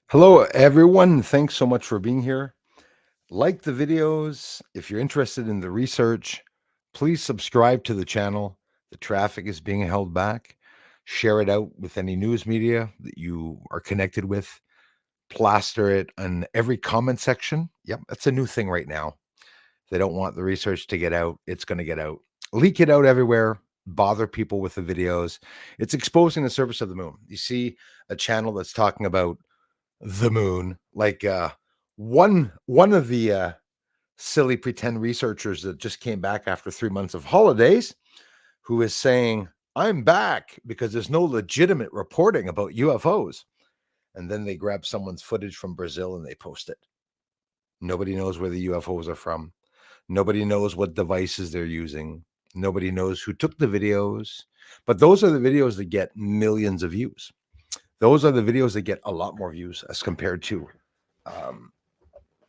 Hello, everyone. Thanks so much for being here. Like the videos. If you're interested in the research, please subscribe to the channel. The traffic is being held back. Share it out with any news media that you are connected with. Plaster it on every comment section. Yep, that's a new thing right now. They don't want the research to get out. It's going to get out. Leak it out everywhere. Bother people with the videos. It's exposing the surface of the moon. You see a channel that's talking about the moon, like one of the silly pretend researchers that just came back after 3 months of holidays, who is saying, I'm back because there's no legitimate reporting about UFOs. And then they grab someone's footage from Brazil and they post it. Nobody knows where the UFOs are from. Nobody knows what devices they're using. Nobody knows who took the videos. But those are the videos that get millions of views. Those are the videos that get a lot more views um,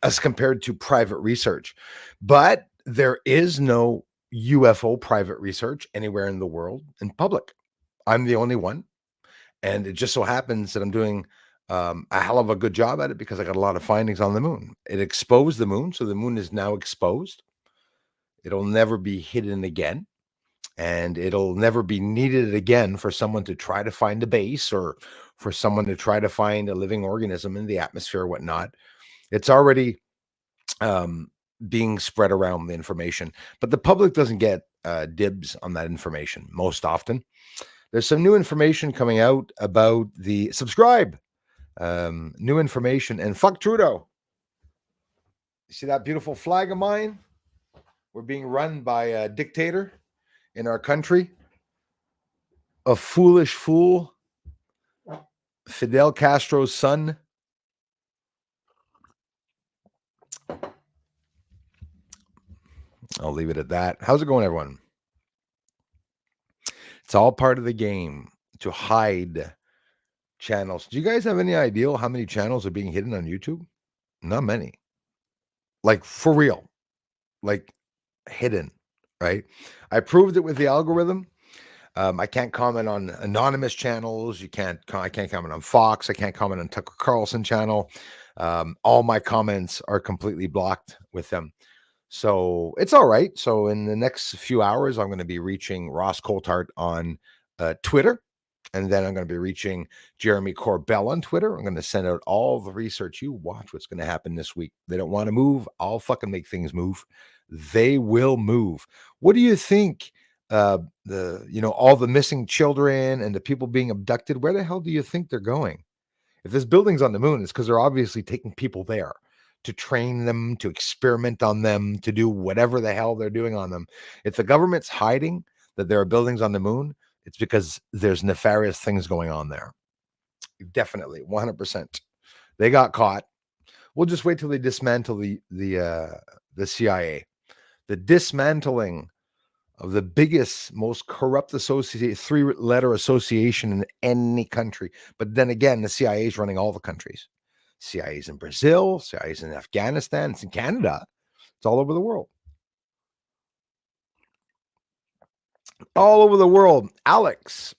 as compared to private research. But there is no UFO private research anywhere in the world in public. I'm the only one, and it just so happens that I'm doing a hell of a good job at it because I got a lot of findings on the moon. It exposed the moon, so the moon is now exposed. It'll never be hidden again, and it'll never be needed again for someone to try to find a base or for someone to try to find a living organism in the atmosphere or whatnot. It's already um, being spread around, the information, but the public doesn't get dibs on that information most often. There's some new information coming out about the subscribe, new information, and fuck Trudeau. You see that beautiful flag of mine? We're being run by a dictator in our country, a foolish fool, Fidel Castro's son. I'll leave it at that. How's it going, everyone? It's all part of the game to hide channels. Do you guys have any idea how many channels are being hidden on YouTube? Not many. Like for real. Like hidden, right? I proved it with the algorithm. I can't comment on anonymous channels. I can't comment on Fox. I can't comment on Tucker Carlson channel. All my comments are completely blocked with them. So it's all right. So in the next few hours, I'm going to be reaching Ross Coulthart on Twitter. And then I'm going to be reaching Jeremy Corbell on Twitter. I'm going to send out all the research. You watch what's going to happen this week. They don't want to move. I'll fucking make things move. They will move. What do you think? All the missing children and the people being abducted. Where the hell do you think they're going? If this building's on the moon, it's because they're obviously taking people there to train them, to experiment on them, to do whatever the hell they're doing on them. If the government's hiding that there are buildings on the moon, it's because there's nefarious things going on there. Definitely, 100%. They got caught. We'll just wait till they dismantle the CIA. The dismantling of the biggest, most corrupt three-letter association in any country. But then again, the CIA is running all the countries. CIA's in Brazil, CIA's in Afghanistan, it's in Canada. It's all over the world. All over the world. Alex.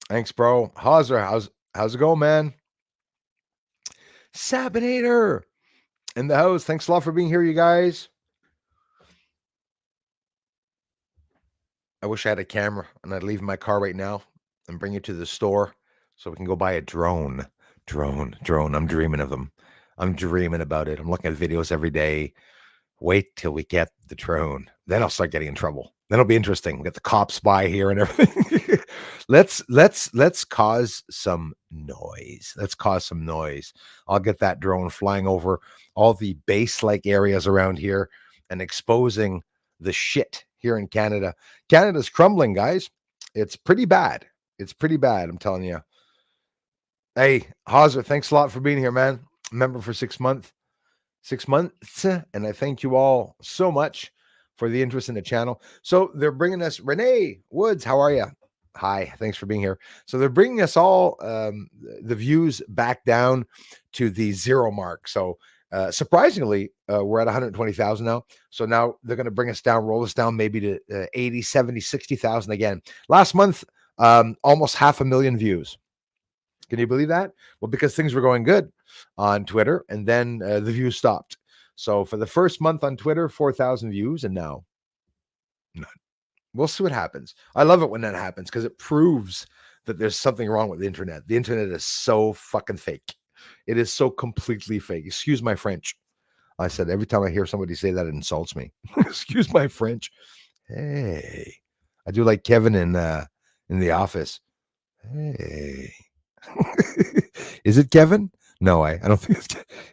Thanks, bro. How's it going, man? Sabinator in the house. Thanks a lot for being here, you guys. I wish I had a camera and I'd leave my car right now and bring you to the store so we can go buy a drone. Drone. I'm dreaming of them. I'm dreaming about it. I'm looking at videos every day. Wait till we get the drone. Then I'll start getting in trouble. Then it'll be interesting. We'll get the cops by here and everything. let's cause some noise. Let's cause some noise. I'll get that drone flying over all the base-like areas around here and exposing the shit here in Canada. Canada's crumbling, guys. It's pretty bad. It's pretty bad, I'm telling you. Hey, Hauser, thanks a lot for being here, man. Member for 6 months. 6 months, and I thank you all so much for the interest in the channel. So they're bringing us Renee Woods. How are you? Hi, thanks for being here. So they're bringing us all the views back down to the 0 mark. So surprisingly, we're at 120,000 now. So now they're going to bring us down, roll us down maybe to 80, 70, 60,000 again. Last month, almost 500,000 views. Can you believe that? Well, because things were going good on Twitter, and then the views stopped. So for the first month on Twitter, 4,000 views, and now none. We'll see what happens. I love it when that happens because it proves that there's something wrong with the internet. The internet is so fucking fake. It is so completely fake. Excuse my French. I said every time I hear somebody say that, it insults me. Excuse my French. Hey, I do like Kevin in The Office. Hey, is it Kevin? No, I don't think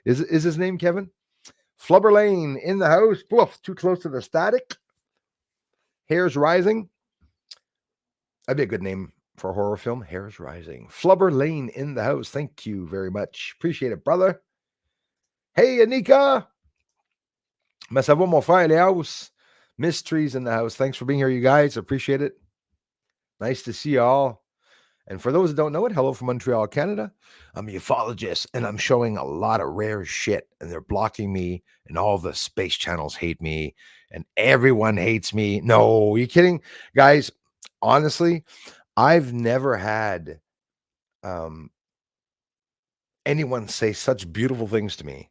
it's. Is his name Kevin? Flubber Lane in the house. Woof, too close to the static. Hairs rising. That'd be a good name for a horror film. Hairs rising. Flubber Lane in the house. Thank you very much. Appreciate it, brother. Hey, Anika. Mais ça va, mon frère, les house. Mysteries in the house. Thanks for being here, you guys. Appreciate it. Nice to see you all. And for those that don't know it, hello from Montreal, Canada. I'm a ufologist, and I'm showing a lot of rare shit, and they're blocking me, and all the space channels hate me, and everyone hates me. No, are you kidding? Guys, honestly, I've never had anyone say such beautiful things to me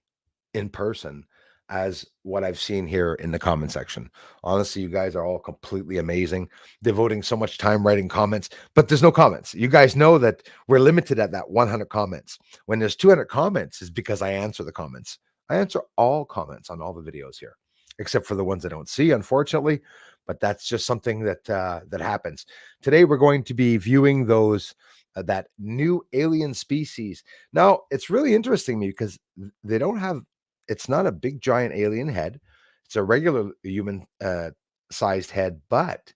in person as what I've seen here in the comment section. Honestly, you guys are all completely amazing, devoting so much time writing comments, but there's no comments. You guys know that we're limited at that 100 comments. When there's 200 comments, is because I answer the comments. I answer all comments on all the videos here, except for the ones I don't see, unfortunately. But that's just something that that happens. Today, we're going to be viewing those that new alien species. Now, it's really interesting to me because they don't have. It's not a big giant alien head. It's a regular human sized head, but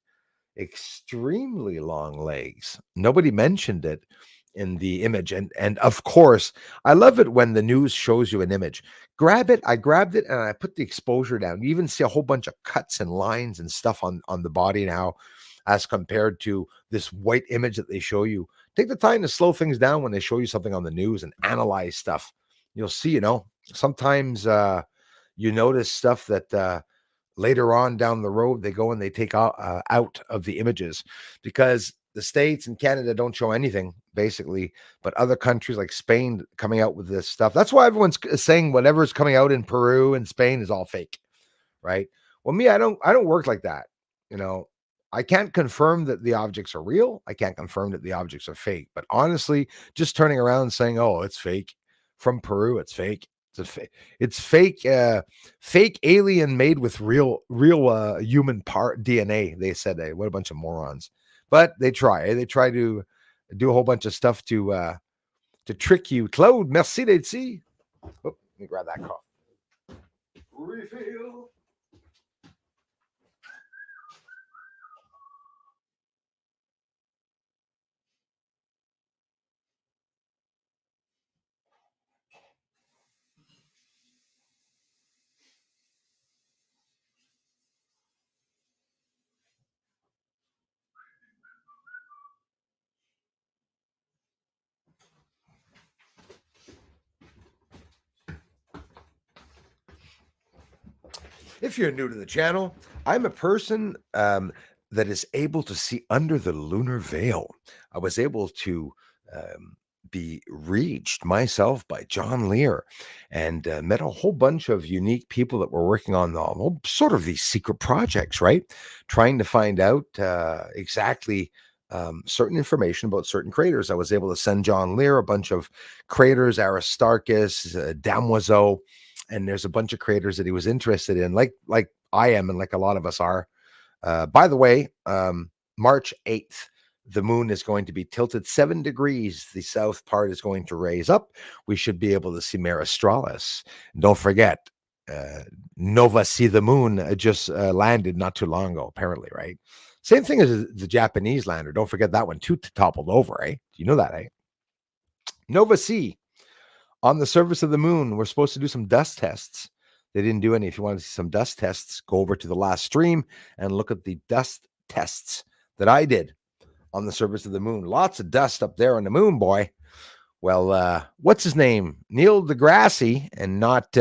extremely long legs. Nobody mentioned it in the image. And of course, I love it when the news shows you an image. Grab it. I grabbed it and I put the exposure down. You even see a whole bunch of cuts and lines and stuff on the body now, as compared to this white image that they show you. Take the time to slow things down when they show you something on the news and analyze stuff. You'll see, sometimes you notice stuff that later on down the road, they go and they take out of the images, because the States and Canada don't show anything, basically, but other countries like Spain coming out with this stuff. That's why everyone's saying whatever's coming out in Peru and Spain is all fake, right? Well, me, I don't work like that. I can't confirm that the objects are real. I can't confirm that the objects are fake. But honestly, just turning around and saying, "Oh, it's fake from Peru," it's fake. It's fake. Fake alien made with real human part DNA. They said, "Hey, what a bunch of morons!" But they try. They try to do a whole bunch of stuff to trick you. Claude, merci d'être ici. Oh, let me grab that cough. Refill. If you're new to the channel, I'm a person that is able to see under the lunar veil. I was able to be reached myself by John Lear, and met a whole bunch of unique people that were working on sort of these secret projects, right? Trying to find out exactly certain information about certain craters. I was able to send John Lear a bunch of craters, Aristarchus, Damoiseau, and there's a bunch of craters that he was interested in, like I am, and like a lot of us are. By the way, March 8th, the moon is going to be tilted 7 degrees. The south part is going to raise up. We should be able to see Mare Australis. Don't forget, Nova See the Moon just landed not too long ago, apparently, right? Same thing as the Japanese lander. Don't forget that one too toppled over, eh? You know that, eh? Nova See. On the surface of the moon, we're supposed to do some dust tests. They didn't do any. If you want to see some dust tests, go over to the last stream and look at the dust tests that I did on the surface of the moon. Lots of dust up there on the moon, boy. Well, what's his name? Neil deGrasse, and not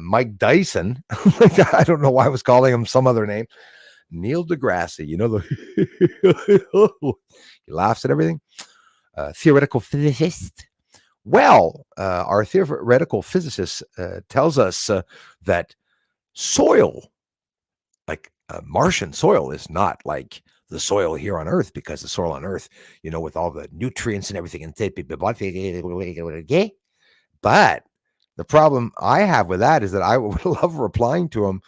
Mike Dyson. I don't know why I was calling him some other name. Neil deGrasse. You know, he laughs at everything. theoretical physicist. Well, our theoretical physicist tells us that soil, like Martian soil, is not like the soil here on Earth, because the soil on Earth, with all the nutrients and everything, but the problem I have with that is that I would love replying to him,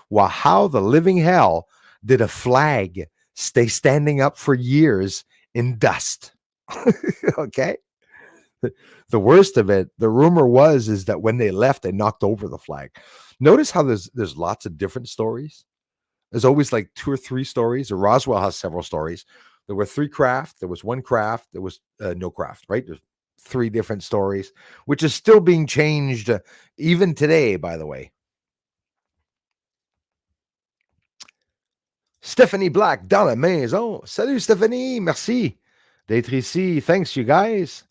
well, how the living hell did a flag stay standing up for years in dust? Okay. The worst of it, the rumor is that when they left, they knocked over the flag. Notice how there's lots of different stories. There's always like 2 or 3 stories. Or Roswell has several stories. There were 3 craft. There was 1 craft. There was no craft. Right? There's 3 different stories, which is still being changed even today. By the way, Stephanie Black dans la maison. Salut Stephanie, merci d'être ici. Thanks, you guys.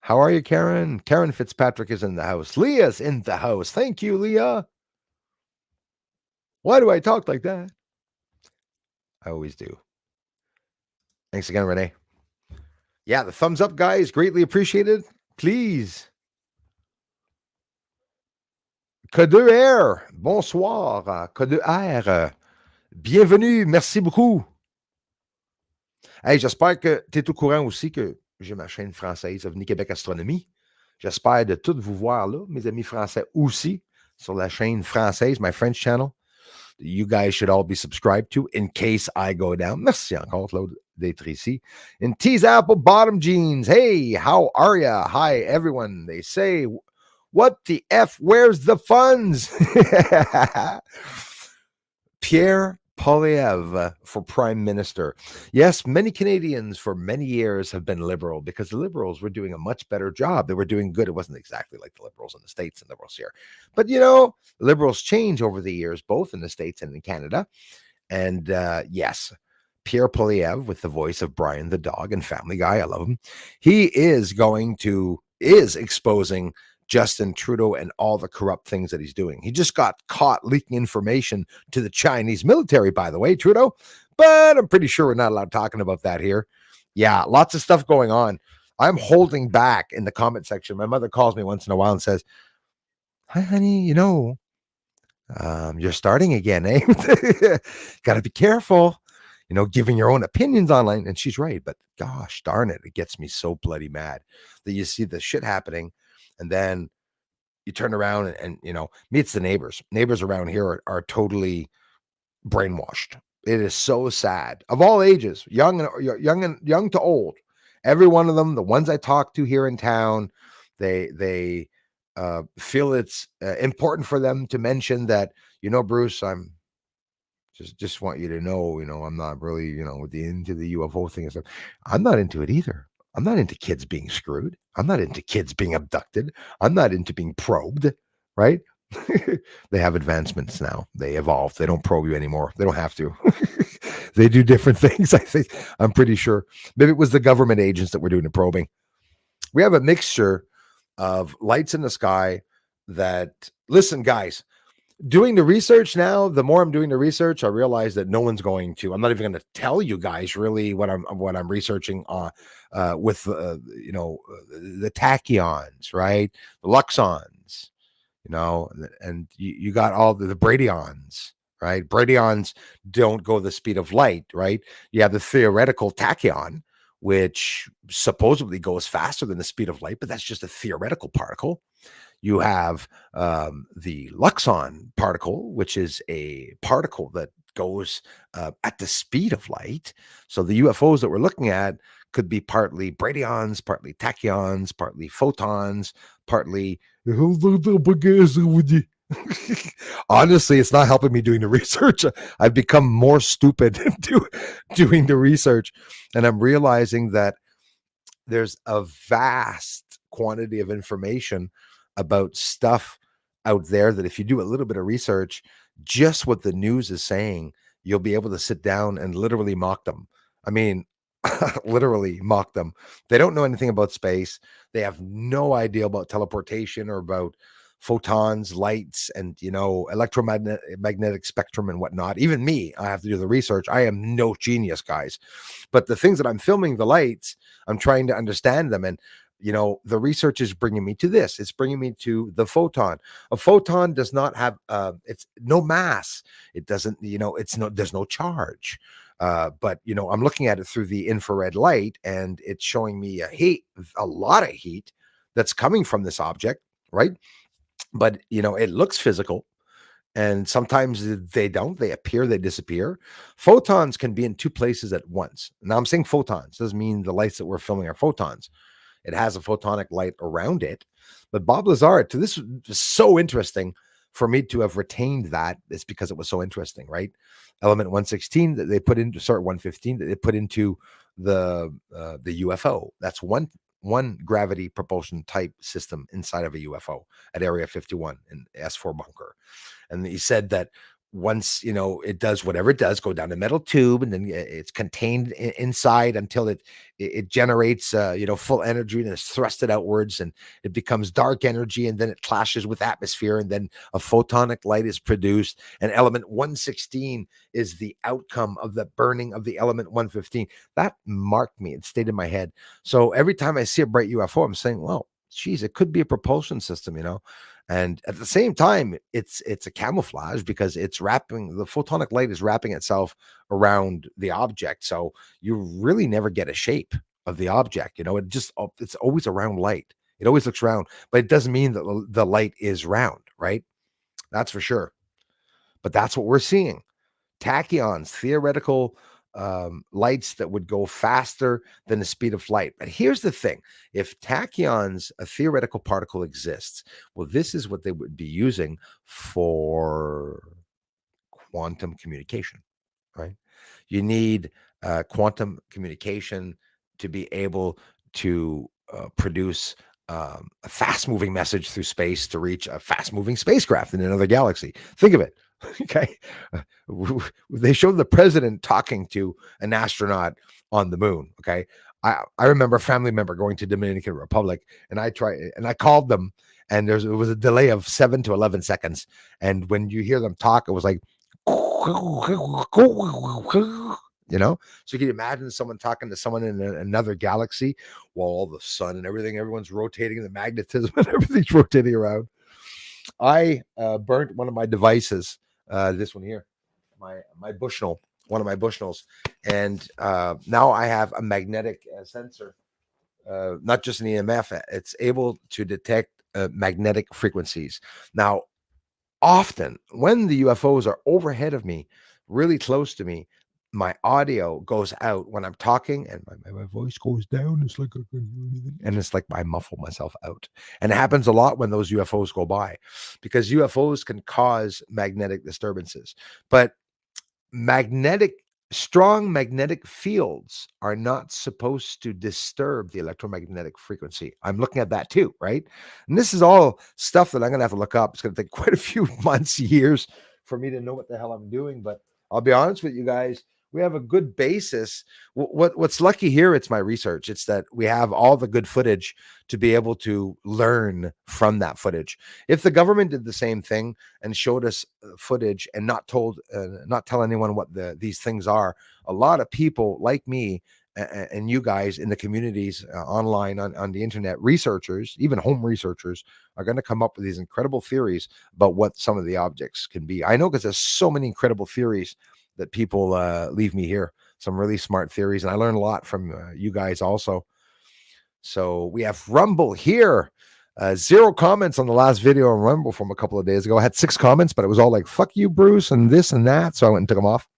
How are you, Karen? Karen Fitzpatrick is in the house. Leah's in the house. Thank you, Leah. Why do I talk like that? I always do. Thanks again, Renee. Yeah, the thumbs up, guys. Greatly appreciated. Please. Que de air. Bonsoir. Que de air. Bienvenue. Merci beaucoup. Hey, j'espère que tu es au courant aussi que j'ai ma chaîne française, Ovni Québec Astronomie. J'espère de toutes vous voir là, mes amis français aussi, sur la chaîne française, my French channel. You guys should all be subscribed to in case I go down. Merci encore, Claude, d'être ici. And Tease Apple Bottom Jeans. Hey, how are ya? Hi, everyone. They say, what the F? Where's the funds? Pierre Poilievre for Prime Minister. Yes, many Canadians for many years have been liberal because the Liberals were doing a much better job. They were doing good. It wasn't exactly like the Liberals in the States and the Liberals here. But, Liberals change over the years, both in the States and in Canada. And yes, Pierre Poilievre, with the voice of Brian the dog and Family Guy, I love him. He is exposing Justin Trudeau and all the corrupt things that he's doing. He just got caught leaking information to the Chinese military, by the way, Trudeau, but I'm pretty sure we're not allowed talking about that here. Yeah, lots of stuff going on. I'm holding back in the comment section. My mother calls me once in a while and says, hi, honey, you're starting again, eh? Got to be careful, giving your own opinions online. And she's right, but gosh darn it, it gets me so bloody mad that you see the shit happening. And then you turn around and meets the neighbors. Neighbors around here are totally brainwashed. It is so sad. Of all ages, young to old, every one of them, the ones I talk to here in town, they feel it's important for them to mention that, Bruce, I'm just want you to know, I'm not really, into the UFO thing and stuff. I'm not into it either. I'm not into kids being screwed. I'm not into kids being abducted. I'm not into being probed, right? They have advancements now. They evolved. They don't probe you anymore. They don't have to. They do different things, I think. I'm pretty sure. Maybe it was the government agents that were doing the probing. We have a mixture of lights in the sky that, listen, guys, doing the research now, the more I'm doing the research, I realize that no one's going to. I'm not even going to tell you guys really what I'm researching on with the tachyons, right? The luxons, and you got all the bradyons, right? Bradyons don't go the speed of light, right? You have the theoretical tachyon, which supposedly goes faster than the speed of light, but that's just a theoretical particle. You have the Luxon particle, which is a particle that goes at the speed of light. So the UFOs that we're looking at could be partly bradyons, partly tachyons, partly photons, partly. Honestly, it's not helping me doing the research. I've become more stupid doing the research, and I'm realizing that there's a vast quantity of information about stuff out there that if you do a little bit of research, just what the news is saying, you'll be able to sit down and literally mock them. I mean, literally mock them. They don't know anything about space. They have no idea about teleportation or about photons, lights, and electromagnetic spectrum and whatnot. Even me, I have to do the research. I am no genius, guys, but the things that I'm filming, the lights, I'm trying to understand them. And the research is bringing me to this. It's bringing me to the photon. A photon does not have it's no mass. It doesn't, there's no charge. But I'm looking at it through the infrared light, and it's showing me a lot of heat that's coming from this object, right? But it looks physical, and sometimes they don't. They appear, they disappear. Photons can be in two places at once. Now I'm saying photons doesn't mean the lights that we're filming are photons. It has a photonic light around it. But Bob Lazar, this was so interesting for me to have retained that. It's because it was so interesting, right? Element 116 that they put into, 115 that they put into the UFO. That's one gravity propulsion type system inside of a UFO at Area 51 in S4 bunker. And he said that once it does whatever it does, go down a metal tube, and then it's contained inside until it generates full energy, and it's thrusted outwards, and it becomes dark energy, and then it clashes with atmosphere, and then a photonic light is produced, and element 116 is the outcome of the burning of the element 115. That marked me. It stayed in my head. So every time I see a bright UFO, I'm saying, well, geez, it could be a propulsion system, and at the same time, it's a camouflage, because the photonic light is wrapping itself around the object. So you really never get a shape of the object. It's always a round light. It always looks round, but it doesn't mean that the light is round, right? That's for sure. But that's what we're seeing. Tachyons, theoretical lights that would go faster than the speed of light. But here's the thing. If tachyons, a theoretical particle, exists, well, this is what they would be using for quantum communication, right? You need quantum communication to be able to produce a fast-moving message through space to reach a fast-moving spacecraft in another galaxy. Think of it. Okay. They showed the president talking to an astronaut on the moon. Okay. I remember a family member going to Dominican Republic, and I called them, and it was a delay of 7 to 11 seconds. And when you hear them talk, it was like, so you can imagine someone talking to someone in another galaxy while all the sun and everyone's rotating, the magnetism and everything's rotating around. I burnt one of my devices, this one here, my Bushnell, one of my Bushnells, and now I have a magnetic sensor, not just an EMF. It's able to detect magnetic frequencies. Now, often when the UFOs are overhead of me, really close to me, my audio goes out when I'm talking, and my voice goes down. It's like I can hear anything, and it's like I muffle myself out. And it happens a lot when those UFOs go by, because UFOs can cause magnetic disturbances. But strong magnetic fields are not supposed to disturb the electromagnetic frequency. I'm looking at that too, right? And this is all stuff that I'm going to have to look up. It's going to take quite a few months, years for me to know what the hell I'm doing. But I'll be honest with you guys, we have a good basis. What's lucky here, it's my research. It's that we have all the good footage to be able to learn from that footage. If the government did the same thing and showed us footage and not tell anyone what these things are, a lot of people like me and you guys in the communities, online, on the internet, researchers, even home researchers, are going to come up with these incredible theories about what some of the objects can be. I know, because there's so many incredible theories that people leave me here, some really smart theories, and I learn a lot from you guys also. So we have Rumble here. 0 comments on the last video on Rumble from a couple of days ago. I had 6 comments, but it was all like, fuck you, Bruce, and this and that. So I went and took them off.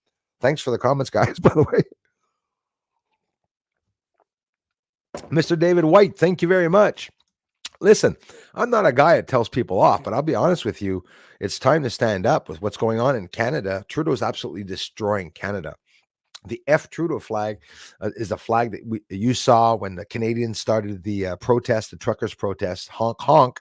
Thanks for the comments, guys, by the way. Mr. David White, thank you very much. Listen, I'm not a guy that tells people off, but I'll be honest with you. It's time to stand up with what's going on in Canada. Trudeau's absolutely destroying Canada. The F Trudeau flag is a flag that you saw when the Canadians started the protest, the truckers' protest, honk, honk.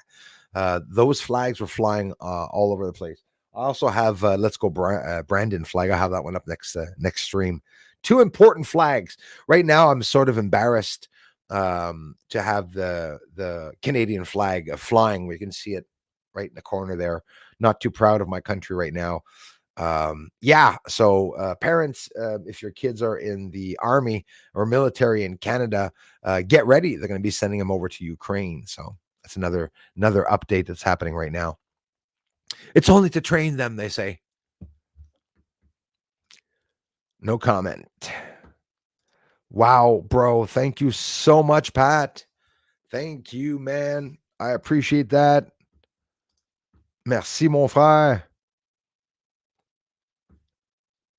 Those flags were flying all over the place. I also have Let's Go Brandon flag. I'll have that one up next stream. 2 important flags. Right now, I'm sort of embarrassed to have the Canadian flag flying. We can see it right in the corner there. Not too proud of my country right now. So parents, if your kids are in the army or military in Canada, get ready. They're going to be sending them over to Ukraine. So that's another update that's happening right now. It's only to train them, they say. No comment. Wow, bro. Thank you so much, Pat. Thank you, man. I appreciate that. Merci, mon frère.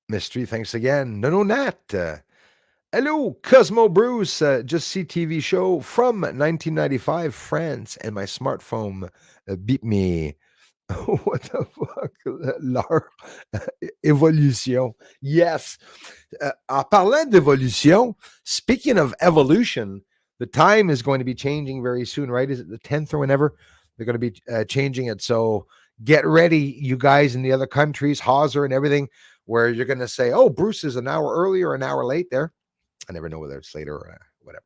Mystery, thanks again. No, Nat. Hello, Cosmo Bruce. Just see TV show from 1995, France, and my smartphone beat me. What the fuck? L'heure. Évolution. Yes. En parlant d'évolution, speaking of evolution, the time is going to be changing very soon, right? Is it the 10th or whenever? They're going to be changing it. So get ready, you guys in the other countries, Hauser and everything, where you're going to say, oh, Bruce is an hour early or an hour late there. I never know whether it's later or whatever.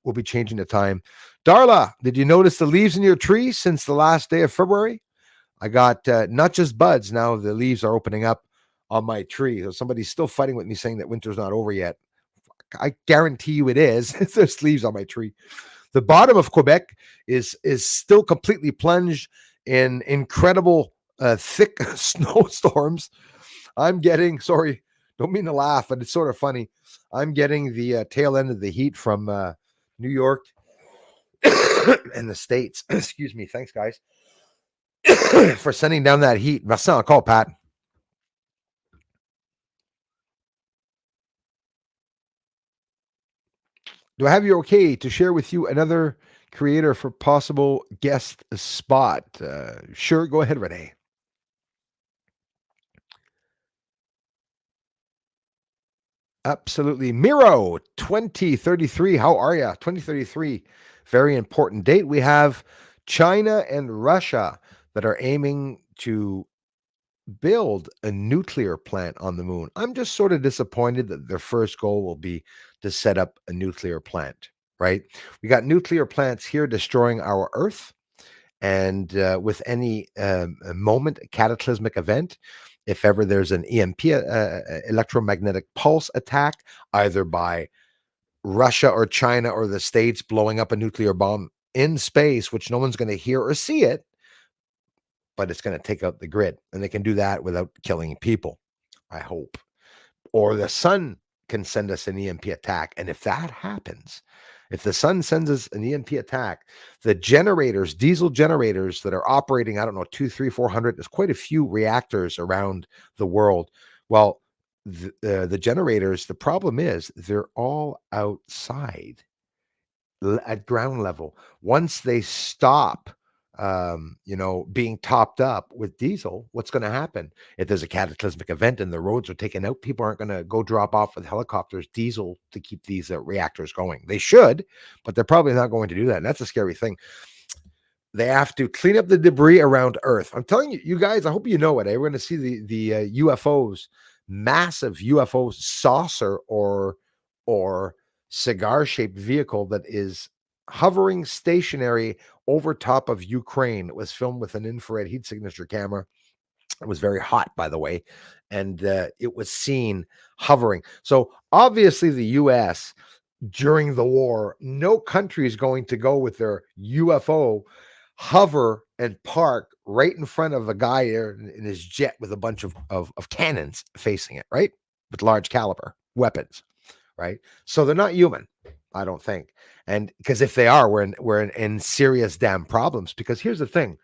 We'll be changing the time. Darla, did you notice the leaves in your tree since the last day of February? I got not just buds. Now the leaves are opening up on my tree. So somebody's still fighting with me saying that winter's not over yet. I guarantee you it is. There's leaves on my tree. The bottom of Quebec is still completely plunged in incredible thick snowstorms. I'm getting, sorry, don't mean to laugh, but it's sort of funny. I'm getting the tail end of the heat from New York and the States. Excuse me. Thanks, guys, for sending down that heat. Merci encore, Pat. Do I have you okay to share with you another creator for possible guest spot? Sure, go ahead, Renee. Absolutely. Miro 2033. How are you? 2033. Very important date. We have China and Russia that are aiming to build a nuclear plant on the moon. I'm just sort of disappointed that their first goal will be to set up a nuclear plant, right? We got nuclear plants here destroying our Earth. And with any moment, a cataclysmic event, if ever there's an EMP, electromagnetic pulse attack, either by Russia or China or the States blowing up a nuclear bomb in space, which no one's going to hear or see it, but it's going to take out the grid. And they can do that without killing people, I hope. Or the sun can send us an EMP attack. And if that happens, if the sun sends us an EMP attack, the generators, diesel generators that are operating, I don't know, 200, 300, 400, there's quite a few reactors around the world. Well, the generators, the problem is they're all outside at ground level. Once they stop, being topped up with diesel, what's going to happen? If there's a cataclysmic event and the roads are taken out, people aren't going to go drop off with helicopters diesel to keep these reactors going. They should, but they're probably not going to do that. And that's a scary thing. They have to clean up the debris around Earth. I'm telling you, you guys, I hope you know it. We're going to see the UFOs, massive UFO saucer or cigar-shaped vehicle that is hovering stationary over top of Ukraine. It was filmed with an infrared heat signature camera. It was very hot, by the way, and it was seen hovering. So obviously the U.S. during the war, no country is going to go with their UFO hover and park right in front of a guy in his jet with a bunch of cannons facing it, right? With large caliber weapons, right? So they're not human, I don't think. And because if they are, we're in serious damn problems. Because here's the thing.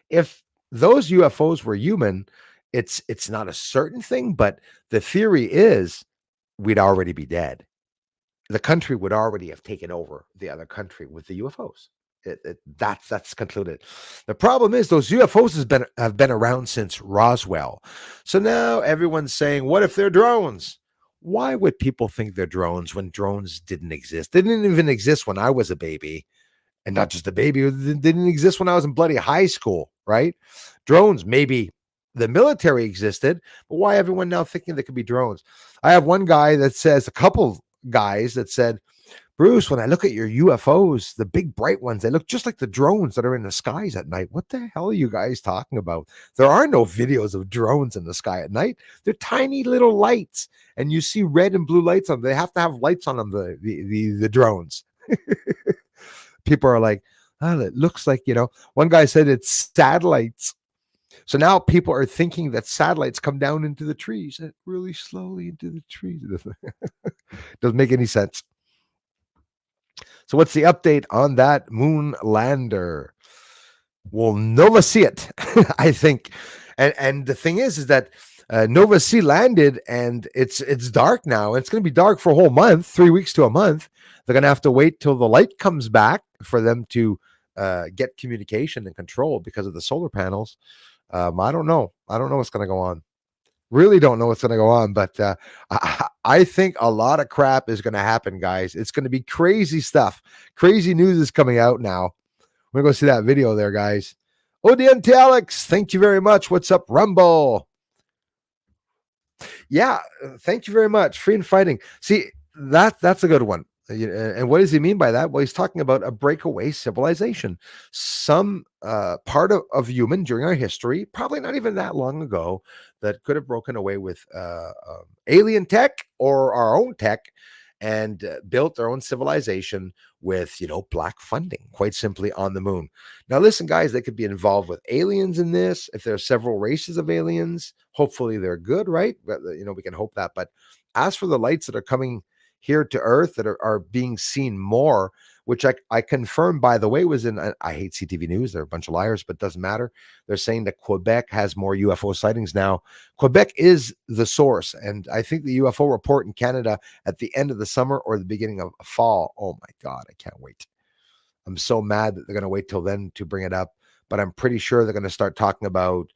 If those UFOs were human, it's not a certain thing, but the theory is we'd already be dead. The country would already have taken over the other country with the UFOs. That's concluded. The problem is those UFOs have been around since Roswell. So now everyone's saying, what if they're drones? Why would people think they're drones when drones didn't exist? They didn't even exist when I was a baby. And not just a baby, it didn't exist when I was in bloody high school, right? Drones, maybe the military existed, but why everyone now thinking there could be drones? I have one guy that says, a couple guys that said, Bruce, when I look at your UFOs, the big bright ones, they look just like the drones that are in the skies at night. What the hell are you guys talking about? There are no videos of drones in the sky at night. They're tiny little lights, and you see red and blue lights on them. They have to have lights on them, the drones. People are like, oh, it looks like, one guy said it's satellites. So now people are thinking that satellites come down into the trees really slowly into the trees. Doesn't make any sense. So what's the update on that moon lander? We'll Nova see it, I think. And the thing is that Nova C landed, and it's dark now. It's going to be dark for a whole month, 3 weeks to a month. They're going to have to wait till the light comes back for them to get communication and control because of the solar panels. I don't know. I don't know what's going to go on. Really don't know what's going to go on, but I think a lot of crap is going to happen, guys. It's going to be crazy stuff. Crazy news is coming out now. We're going to go see that video there, guys. ODNT Alex, thank you very much. What's up, Rumble? Yeah, thank you very much. Free and fighting. See, that's a good one. And what does he mean by that? Well, he's talking about a breakaway civilization, some part of human during our history, probably not even that long ago, that could have broken away with alien tech or our own tech and built their own civilization with, black funding, quite simply on the moon. Now, listen, guys, they could be involved with aliens in this. If there are several races of aliens, hopefully they're good, right? But, we can hope that. But as for the lights that are coming here to Earth that are being seen more, which I confirmed, by the way, was in, I hate CTV News. They're a bunch of liars, but doesn't matter. They're saying that Quebec has more UFO sightings now. Quebec is the source. And I think the UFO report in Canada at the end of the summer or the beginning of fall. Oh my God, I can't wait. I'm so mad that they're going to wait till then to bring it up. But I'm pretty sure they're going to start talking about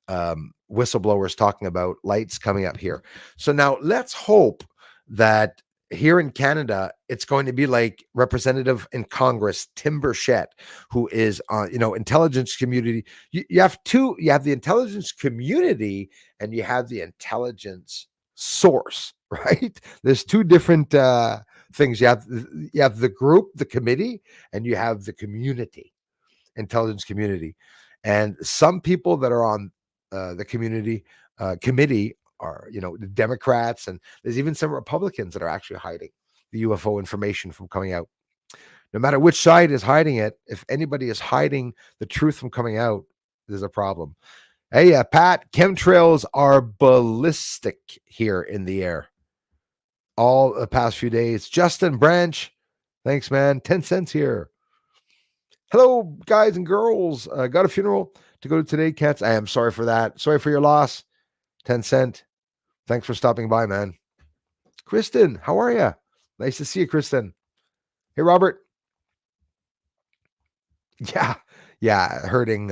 whistleblowers talking about lights coming up here. So now let's hope that here in Canada, it's going to be like Representative in Congress, Tim Burchett, who is intelligence community. You have the intelligence community and you have the intelligence source, right? There's two different things. You have the group, the committee, and you have the community, intelligence community. And some people that are on the community committee are, the Democrats, and there's even some Republicans that are actually hiding the UFO information from coming out. No matter which side is hiding it, if anybody is hiding the truth from coming out, there's a problem. Hey, Pat, chemtrails are ballistic here in the air all the past few days. Justin Branch, thanks, man. 10 cents here. Hello, guys and girls. Got a funeral to go to today, cats. I am sorry for that. Sorry for your loss. 10 cent. Thanks for stopping by, man. Kristen, how are you? Nice to see you, Kristen. Hey, Robert. Yeah, hurting.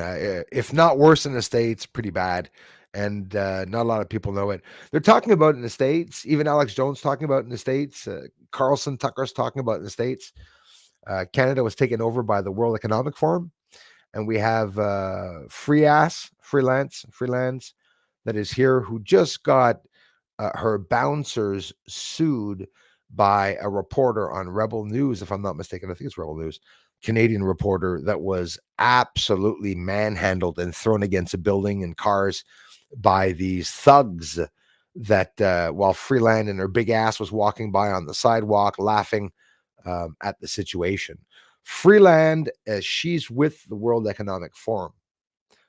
If not worse in the States, pretty bad. And not a lot of people know it. They're talking about it in the States. Even Alex Jones talking about it in the States. Carlson Tucker's talking about it in the States. Canada was taken over by the World Economic Forum. And we have freelance that is here who just got her bouncers sued by a reporter on Rebel News, if I'm not mistaken. I think it's Rebel News, Canadian reporter that was absolutely manhandled and thrown against a building and cars by these thugs that while Freeland and her big ass was walking by on the sidewalk laughing at the situation. Freeland, she's with the World Economic Forum.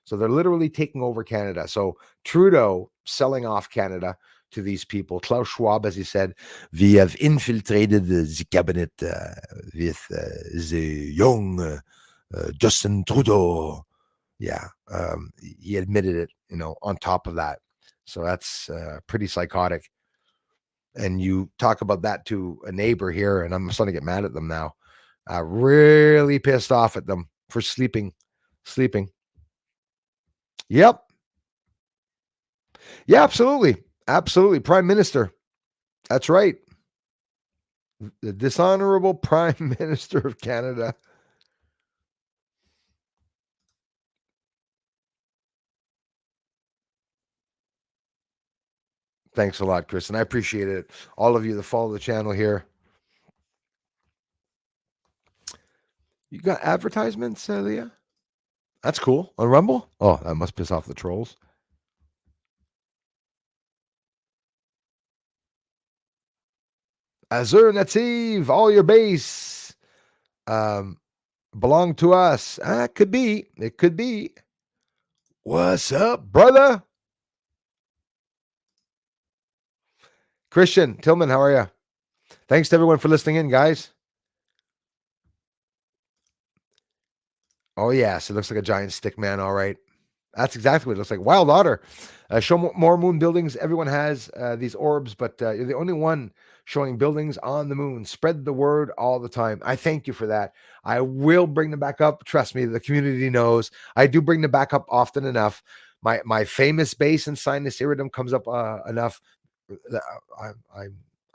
So they're literally taking over Canada. So Trudeau selling off Canada to these people. Klaus Schwab, as he said, we have infiltrated the cabinet with the young Justin Trudeau. Yeah, he admitted it, on top of that. So that's pretty psychotic. And you talk about that to a neighbor here, and I'm starting to get mad at them now. Really pissed off at them for sleeping. Yep. Yeah, absolutely. Absolutely. Prime Minister. That's right. The dishonorable Prime Minister of Canada. Thanks a lot, Chris. And I appreciate it. All of you that follow the channel here. You got advertisements, Leah? That's cool. On Rumble? Oh, that must piss off the trolls. Azure Native, all your base belong to us. Could be. It could be. What's up, brother? Christian Tillman, how are you? Thanks to everyone for listening in, guys. Oh, yes. It looks like a giant stick man. All right. That's exactly what it looks like. Wild otter. Show more moon buildings. Everyone has these orbs, but you're the only one showing buildings on the moon. Spread the word all the time. I thank you for that. I will bring them back up. Trust me, the community knows. I do bring them back up often enough. My famous base in Sinus Iridum comes up enough.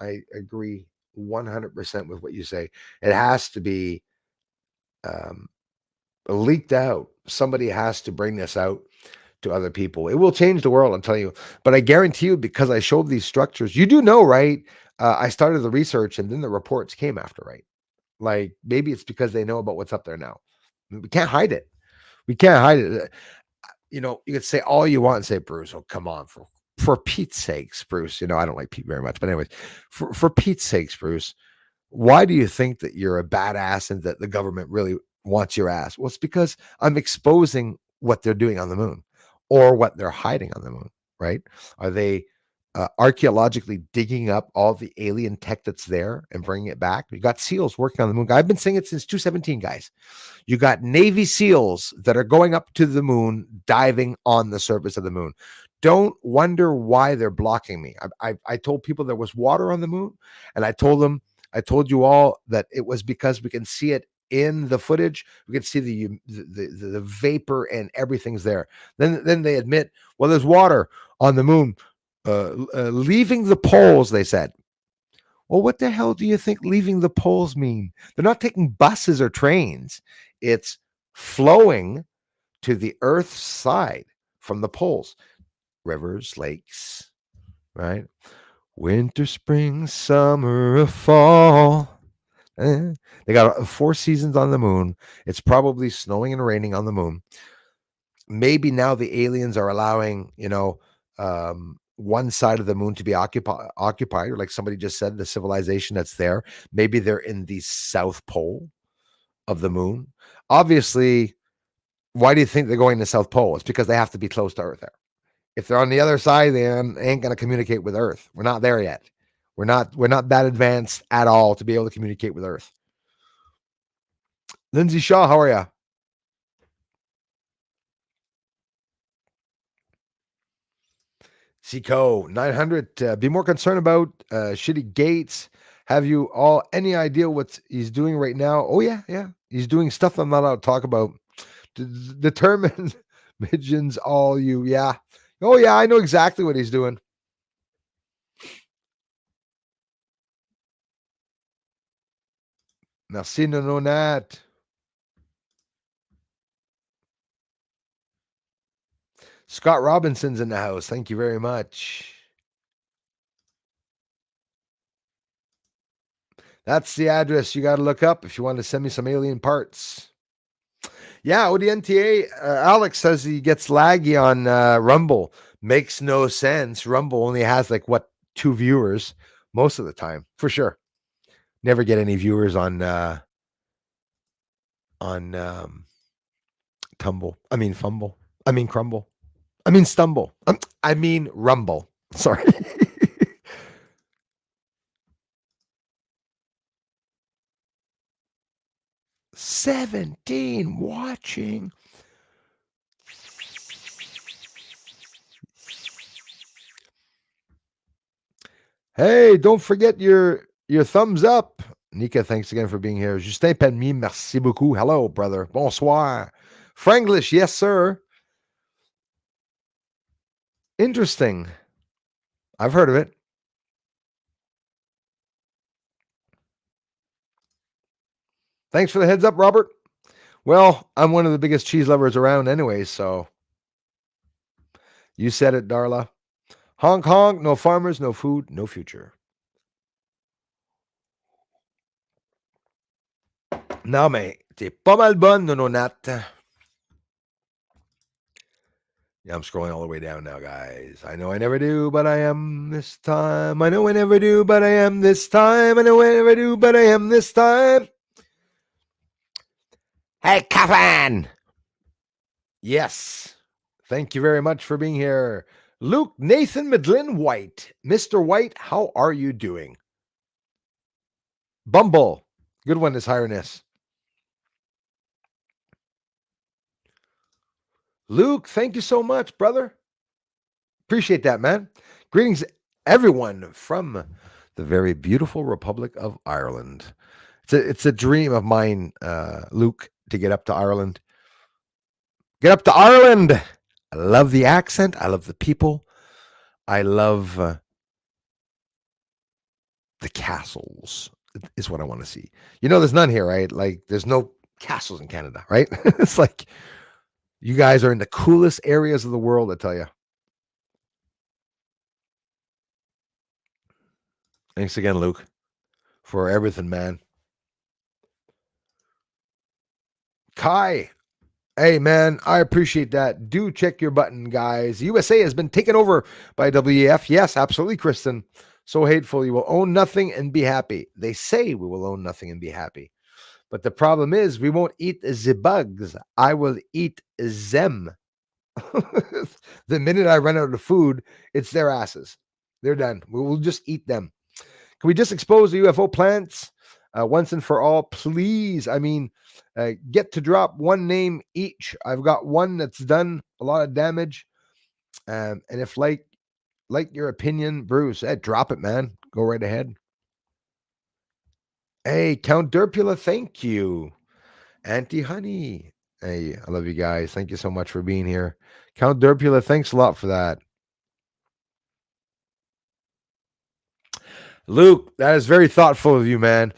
I agree 100% with what you say. It has to be leaked out. Somebody has to bring this out to other people. It will change the world, I'm telling you. But I guarantee you, because I showed these structures, you do know, right? I started the research and then the reports came after, right? Like maybe it's because they know about what's up there now. We can't hide it. We can't hide it. You could say all you want and say, Bruce, oh, come on, for Pete's sakes, Bruce. I don't like Pete very much, but anyways, for Pete's sakes, Bruce, why do you think that you're a badass and that the government really wants your ass? Well, it's because I'm exposing what they're doing on the moon or what they're hiding on the moon, right? Are they archaeologically digging up all the alien tech that's there and bringing it back? You got SEALs working on the moon. I've been saying it since 2017, guys. You got Navy SEALs that are going up to the moon, diving on the surface of the moon. Don't wonder why they're blocking me. I told people there was water on the moon, and I told you all that it was because we can see it in the footage. We can see the vapor and everything's there. Then they admit, well, there's water on the moon, leaving the poles. They said, well, what the hell do you think leaving the poles mean? They're not taking buses or trains. It's flowing to the Earth's side from the poles, rivers, lakes, right? Winter, spring, summer, or fall. They got 4 seasons on the moon. It's probably snowing and raining on the moon. Maybe now the aliens are allowing, one side of the moon to be occupied, or like somebody just said, the civilization that's there. Maybe they're in the South Pole of the moon. Obviously, why do you think they're going to South Pole? It's because they have to be close to Earth there. If they're on the other side, they ain't going to communicate with Earth. We're not there yet. We're not that advanced at all to be able to communicate with Earth. Lindsay Shaw, how are you? Seco 900. Be more concerned about shitty Gates. Have you all any idea what he's doing right now? Oh yeah. He's doing stuff I'm not allowed to talk about. Determined midgens, all you. Yeah. Oh yeah, I know exactly what he's doing. Merci, no, Nat. Scott Robinson's in the house. Thank you very much. That's the address you got to look up if you want to send me some alien parts. Yeah, ODNTA. Alex says he gets laggy on Rumble. Makes no sense. Rumble only has 2 viewers most of the time, for sure. Never get any viewers on Tumble. I mean Fumble. I mean Crumble. I mean Stumble. I mean Rumble. Sorry. 17 watching. Hey, don't forget your thumbs up. Nika, thanks again for being here. Justin Penmy, merci beaucoup. Hello, brother. Bonsoir. Franglish, yes, sir. Interesting. I've heard of it. Thanks for the heads up, Robert. Well, I'm one of the biggest cheese lovers around anyway, so you said it, Darla. Honk honk, no farmers, no food, no future. Non, mais t'es pas mal bonne, Nononat. Yeah, I'm scrolling all the way down now, guys. I know I never do, but I am this time. I know I never do, but I am this time. I know I never do, but I am this time. Hey, Coffin! Yes. Thank you very much for being here. Luke Nathan Midlin White. Mr. White, how are you doing? Bumble. Good one, His Highness. Luke, thank you so much, brother. Appreciate that, man. Greetings, everyone, from the very beautiful Republic of Ireland. It's a dream of mine, Luke, to get up to Ireland. Get up to Ireland. I love the accent. I love the people. I love the castles. Is what I want to see. You know, there's none here, right? Like, there's no castles in Canada, right? It's like you guys are in the coolest areas of the world. I tell you. Thanks again, Luke, for everything, man. Kai, hey, man, I appreciate that. Do check your button, guys. USA has been taken over by WEF. Yes, absolutely, Kristen. So hateful. You will own nothing and be happy. They say we will own nothing and be happy. But the problem is we won't eat the bugs. I will eat them. The minute I run out of food, it's their asses. They're done. We will just eat them. Can we just expose the UFO plants once and for all, please? I mean, get to drop one name each. I've got one that's done a lot of damage, and if like your opinion, Bruce, drop it, man. Go right ahead. Hey, Count Derpula, thank you. Auntie Honey, hey, I love you guys. Thank you so much for being here. Count Derpula, thanks a lot for that. Luke, that is very thoughtful of you, man.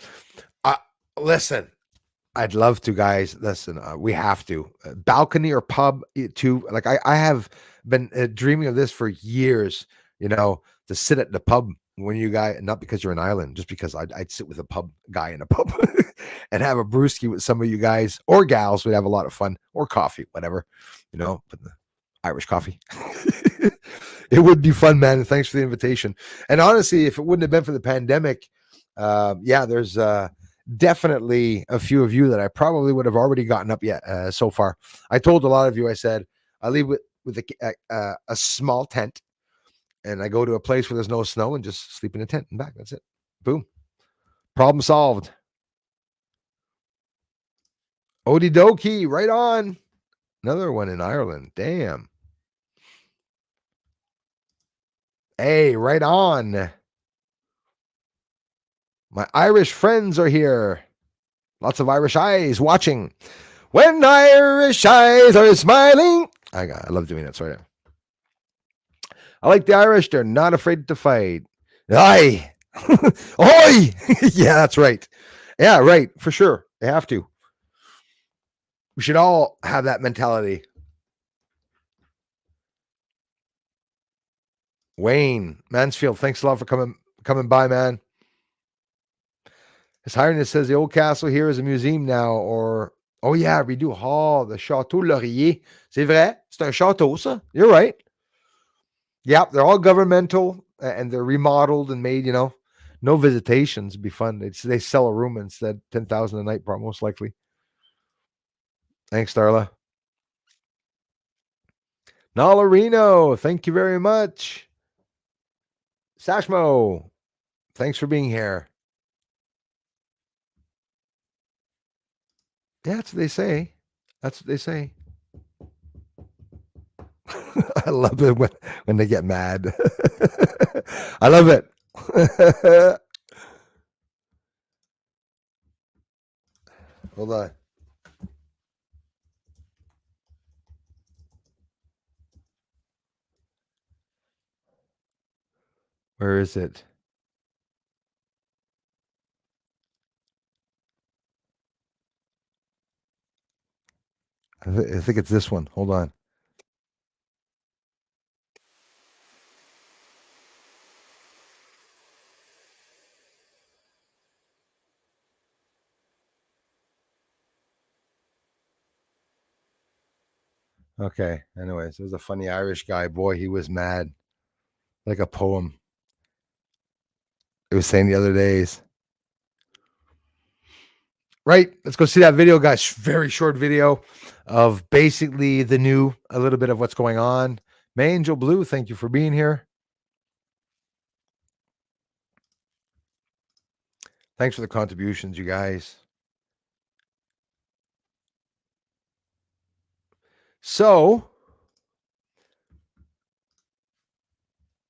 Listen, I'd love to, guys. Listen, we have to balcony or pub too. Like I have been dreaming of this for years. You know, to sit at the pub when you guys, not because you're an island, just because I'd sit with a pub guy in a pub and have a brewski with some of you guys or gals. We'd have a lot of fun, or coffee, whatever. You know, but the Irish coffee. It would be fun, man. And thanks for the invitation. And honestly, if it wouldn't have been for the pandemic, yeah, there's definitely a few of you that I probably would have already gotten up yet so far. I told a lot of you, I said, I leave with a small tent and I go to a place where there's no snow and just sleep in a tent and back. That's it. Boom. Problem solved. Okie dokie. Right on. Another one in Ireland. Damn. Hey, right on. My Irish friends are here. Lots of Irish eyes watching. When Irish eyes are smiling. I love doing that. Sorry. I like the Irish. They're not afraid to fight. Aye. Oi. Yeah, that's right. Yeah, right. For sure. They have to. We should all have that mentality. Wayne Mansfield, thanks a lot for coming by, man. His Highness says the old castle here is a museum now, or oh yeah, we do. Oh, the Château Laurier. C'est vrai, c'est un château, ça. You're right. Yeah, they're all governmental and they're remodeled and made. You know, no visitations. It'd be fun. They sell a room instead, 10,000 a night, most likely. Thanks, Darla. Nalarino, thank you very much. Sashmo, thanks for being here. Yeah, that's what they say. That's what they say. I love it when they get mad. I love it. Hold on. Where is it? I think it's this one. Hold on. Okay. Anyways, there's a funny Irish guy. Boy, he was mad. Like a poem. It was saying the other days. Right. Let's go see that video, guys. Very short video of basically a little bit of what's going on. May Angel Blue, thank you for being here. Thanks for the contributions, you guys. So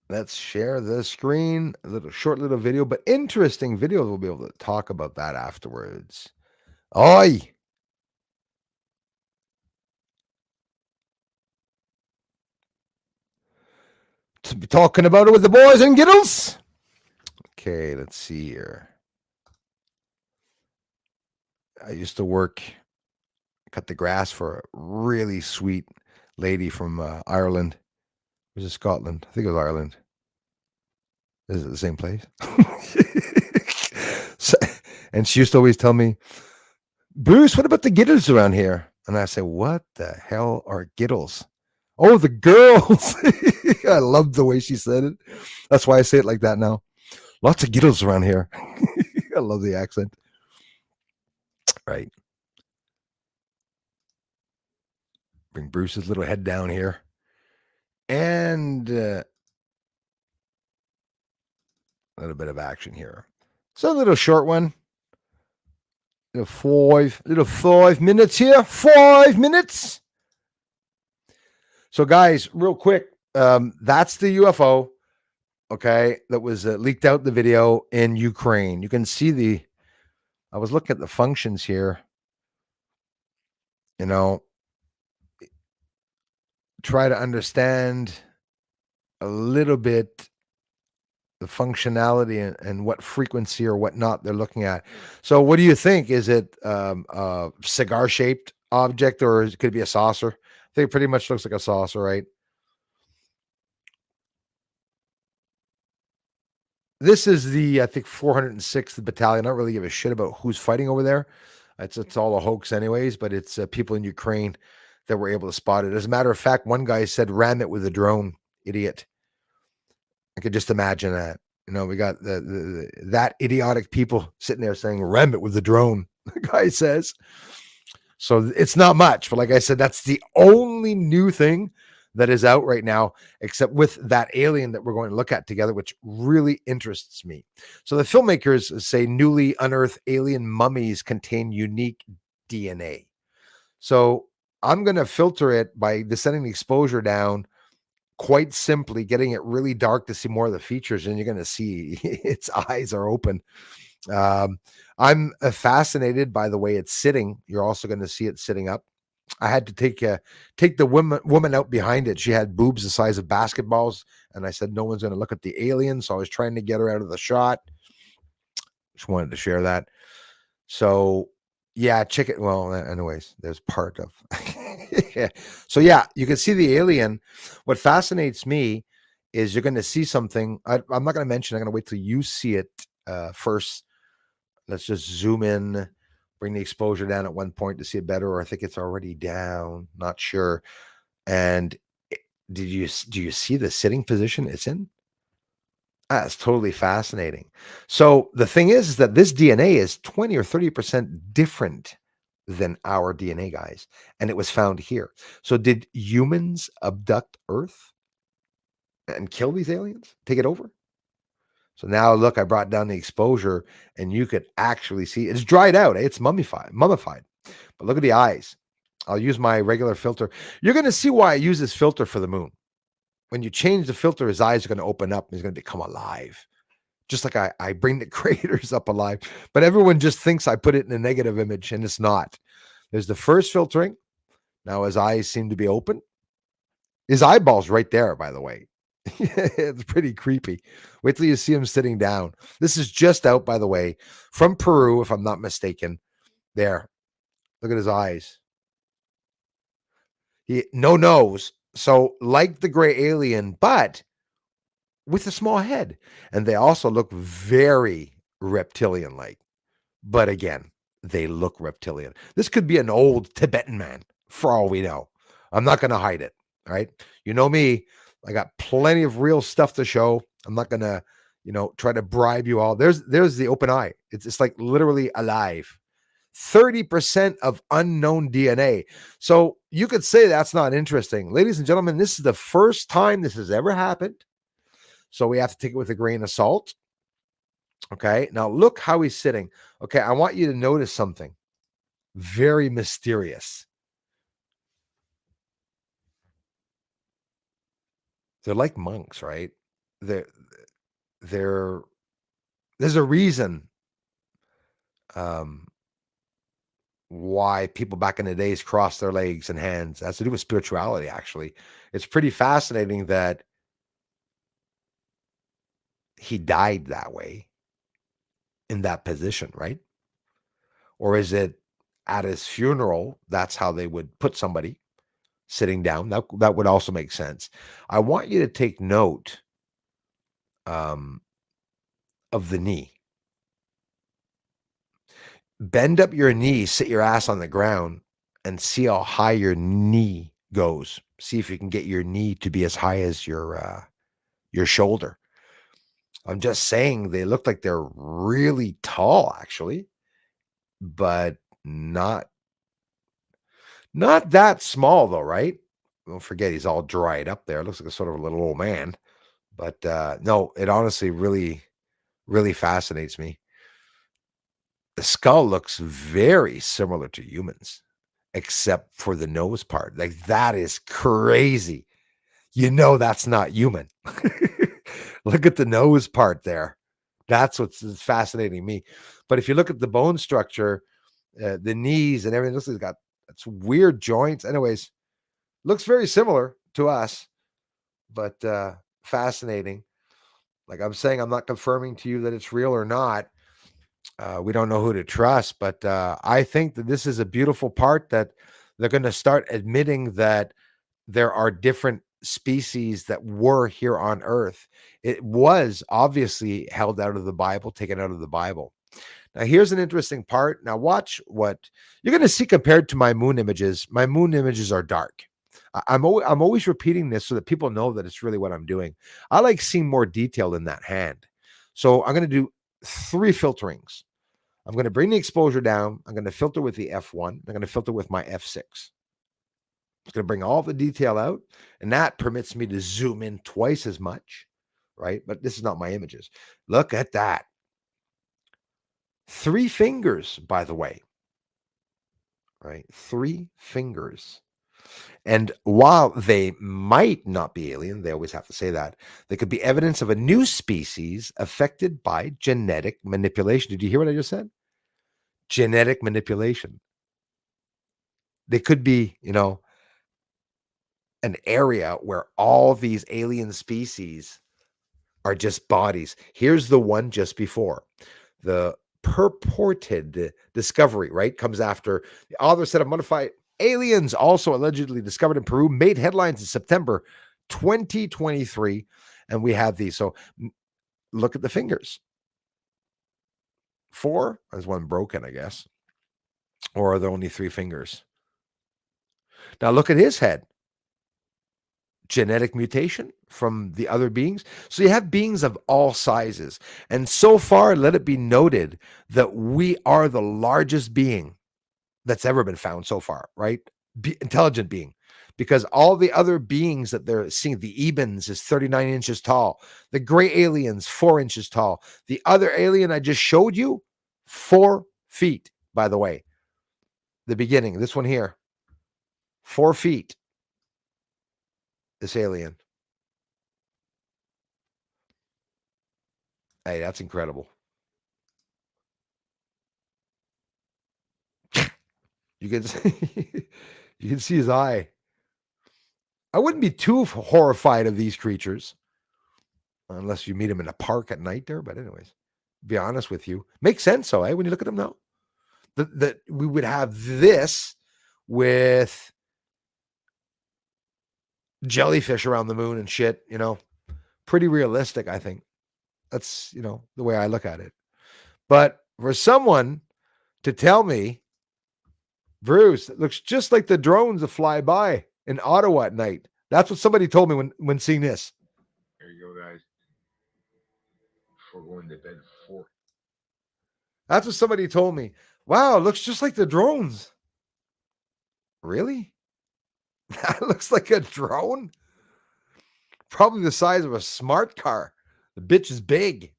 let's share the screen. A little short little video, but interesting video. We'll be able to talk about that afterwards. Oi! To be talking about it with the boys and giddles. Okay, let's see here. I used to cut the grass for a really sweet lady from Ireland. Was it Scotland? I think it was Ireland. Is it the same place? So, and she used to always tell me, Bruce, what about the giddles around here? And I say, what the hell are giddles? Oh, the girls. I love the way she said it. That's why I say it like that now. Lots of giddles around here. I love the accent. Right. Bring Bruce's little head down here. And a little bit of action here. So a little short one. Little 5 minutes here. 5 minutes. So guys, real quick, that's the UFO, okay, that was leaked out the video in Ukraine. You can see I was looking at the functions here, try to understand a little bit the functionality and what frequency or whatnot they're looking at. So what do you think? Is it a cigar-shaped object, or could it be a saucer? I think it pretty much looks like a saucer, right? This is I think 406th Battalion. I don't really give a shit about who's fighting over there. It's all a hoax anyways, but it's people in Ukraine that were able to spot it. As a matter of fact, one guy said, ram it with a drone, idiot. I could just imagine that. We got that idiotic people sitting there saying, ram it with the drone, the guy says. So it's not much, but like I said, that's the only new thing that is out right now, except with that alien that we're going to look at together, which really interests me. So the filmmakers say newly unearthed alien mummies contain unique DNA. So I'm going to filter it by descending the exposure down quite simply, getting it really dark to see more of the features, and you're going to see its eyes are open. I'm fascinated by the way it's sitting. You're also going to see it sitting up. I had to take the woman out behind it. She had boobs the size of basketballs, and I said no one's going to look at the alien, so I was trying to get her out of the shot. Just wanted to share that. So yeah, chicken. Well, anyways, there's part of. Yeah. So yeah, you can see the alien. What fascinates me is you're going to see something. I'm not going to mention. I'm going to wait till you see it first. Let's just zoom in, bring the exposure down at one point to see it better, or I think it's already down. Not sure. And do you see the sitting position it's in? That's totally fascinating. So the thing is that this DNA is 20 or 30% different than our DNA, guys. And it was found here. So did humans abduct Earth and kill these aliens? Take it over? So now look, I brought down the exposure and you could actually see it's dried out. It's mummified. But look at the eyes. I'll use my regular filter. You're going to see why I use this filter for the moon. When you change the filter, his eyes are going to open up and he's going to become alive. Just like I bring the creators up alive. But everyone just thinks I put it in a negative image, and it's not. There's the first filtering. Now his eyes seem to be open. His eyeball's right there, by the way. It's pretty creepy. Wait till you see him sitting down. This is just out, by the way, from Peru, if I'm not mistaken. There. Look at his eyes. No nose. So like the gray alien, but with a small head. And they also look very reptilian-like. But again, they look reptilian. This could be an old Tibetan man, for all we know. I'm not going to hide it. All right. You know me, I got plenty of real stuff to show. I'm not going to, try to bribe you all. There's the open eye. It's like literally alive. 30% of unknown DNA. So you could say that's not interesting. Ladies and gentlemen, this is the first time this has ever happened. So we have to take it with a grain of salt. Okay. Now look how he's sitting. Okay. I want you to notice something very mysterious. They're like monks, right? They're, there's a reason why people back in the days crossed their legs and hands. It has to do with spirituality, actually. It's pretty fascinating that he died that way in that position, right? Or is it at his funeral? That's how they would put somebody sitting down. That would also make sense. I want you to take note of the knee. Bend up your knee, sit your ass on the ground, and see how high your knee goes. See if you can get your knee to be as high as your shoulder. I'm just saying they look like they're really tall, actually, but not that small though, right? Don't forget he's all dried up there. Looks like a sort of a little old man. But no, it honestly really, really fascinates me. The skull looks very similar to humans, except for the nose part. Like that is crazy. That's not human. Look at the nose part there. That's what's fascinating me. But if you look at the bone structure, the knees and everything, it's got it's weird joints. Anyways, looks very similar to us, but fascinating. Like I'm saying, I'm not confirming to you that it's real or not. We don't know who to trust, but I think that this is a beautiful part that they're going to start admitting that there are different species that were here on Earth. It was obviously held out of the Bible, taken out of the Bible. Now, here's an interesting part. Now, watch what you're going to see compared to my moon images. My moon images are dark. I'm always repeating this so that people know that it's really what I'm doing. I like seeing more detail in that hand. So I'm going to do 3 filterings. I'm going to bring the exposure down. I'm going to filter with the F1. I'm going to filter with my F6. It's going to bring all the detail out, and that permits me to zoom in twice as much, right? But this is not my images. Look at that. 3 fingers, by the way, right? 3 fingers. And while they might not be alien, they always have to say that, they could be evidence of a new species affected by genetic manipulation. Did you hear what I just said? Genetic manipulation. They could be, an area where all these alien species are just bodies. Here's the one just before. The purported discovery, right, comes after the author said of modified aliens also allegedly discovered in Peru made headlines in September 2023. And we have these. So look at the fingers. 4, there's one broken, I guess. Or are there only 3 fingers? Now look at his head. Genetic mutation from the other beings. So you have beings of all sizes. And so far, let it be noted that we are the largest being that's ever been found so far, right? Intelligent being. Because all the other beings that they're seeing, the Ebens is 39 inches tall. The gray aliens, 4 inches tall. The other alien I just showed you, 4 feet, by the way. The beginning, this one here, 4 feet. This alien. Hey, that's incredible. You can see, you can see his eye. I wouldn't be too horrified of these creatures unless you meet them in a park at night there. But anyways, be honest with you. Makes sense, though, eh? When you look at them now, that we would have this with jellyfish around the moon and shit, pretty realistic, I think. That's, the way I look at it. But for someone to tell me, Bruce, it looks just like the drones that fly by. in Ottawa at night. That's what somebody told me when seeing this. There you go, guys. Before going to bed, that's what somebody told me. Wow, it looks just like the drones. Really? That looks like a drone? Probably the size of a smart car. The bitch is big.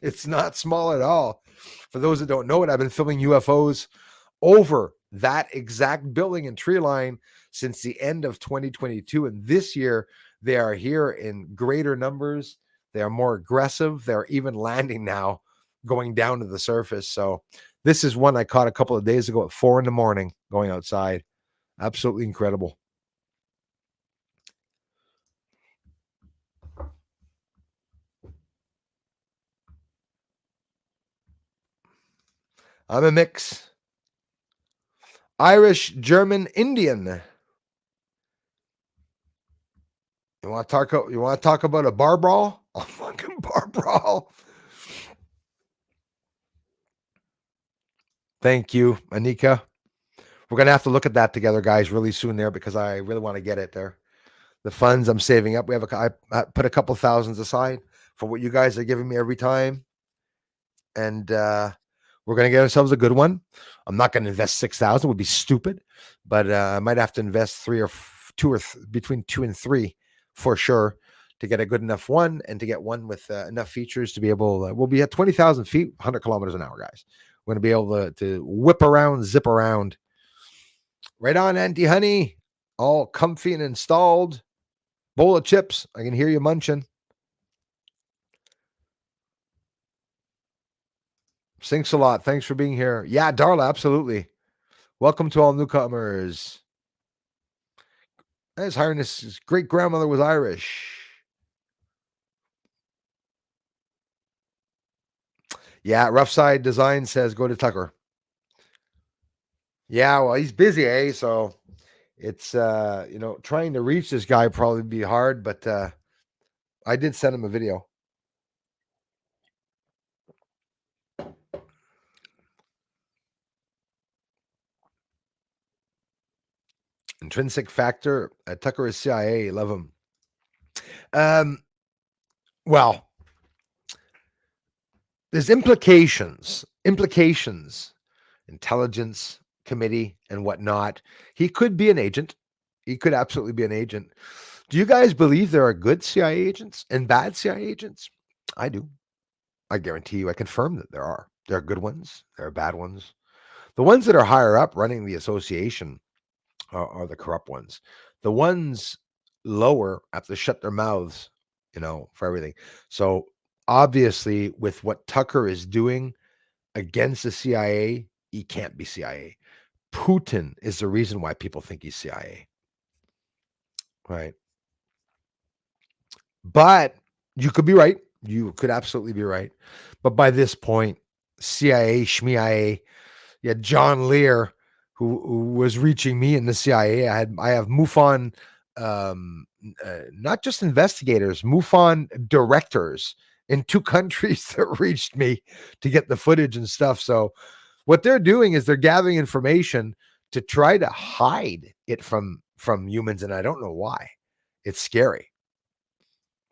It's not small at all. For those that don't know it, I've been filming UFOs over that exact building and tree line since the end of 2022. And this year, they are here in greater numbers. They are more aggressive. They're even landing now, going down to the surface. So this is one I caught a couple of days ago at 4 a.m. going outside. Absolutely incredible. I'm a mix. Irish, German, Indian. You want to talk about a bar brawl? A fucking bar brawl. Thank you, Anika. We're gonna have to look at that together, guys, really soon there because I really want to get it there. The funds I'm saving up. I put a couple thousands aside for what you guys are giving me every time, and we're gonna get ourselves a good one. I'm not gonna invest 6,000; would be stupid, but I might have to invest between 2 and 3 for sure to get a good enough one and to get one with enough features to be able. We'll be at 20,000 feet, 100 kilometers an hour, guys. We're gonna be able to whip around, zip around. Right on, Auntie Honey. All comfy and installed. Bowl of chips. I can hear you munching. Thanks a lot. Thanks for being here. Yeah, Darla, absolutely. Welcome to all newcomers. His Highness's great grandmother was Irish. Yeah, Rough Side Design says go to Tucker. Yeah, well, he's busy, eh? So it's trying to reach this guy probably be hard, but I did send him a video. Intrinsic factor. Tucker is CIA. Love him. Well, there's implications, intelligence committee and whatnot. He could be an agent. He could absolutely be an agent. Do you guys believe there are good CIA agents and bad CIA agents? I do. I guarantee you, I confirm that there are. There are good ones. There are bad ones. The ones that are higher up running the association are the corrupt ones. The ones lower have to shut their mouths, for everything. So obviously, with what Tucker is doing against the CIA, he can't be CIA. Putin is the reason why people think he's CIA. Right. But you could be right. You could absolutely be right. But by this point, CIA, schmia, yeah, John Lear, who was reaching me in the CIA. I have MUFON, not just investigators, MUFON directors in 2 countries that reached me to get the footage and stuff. So what they're doing is they're gathering information to try to hide it from humans, and I don't know why. It's scary.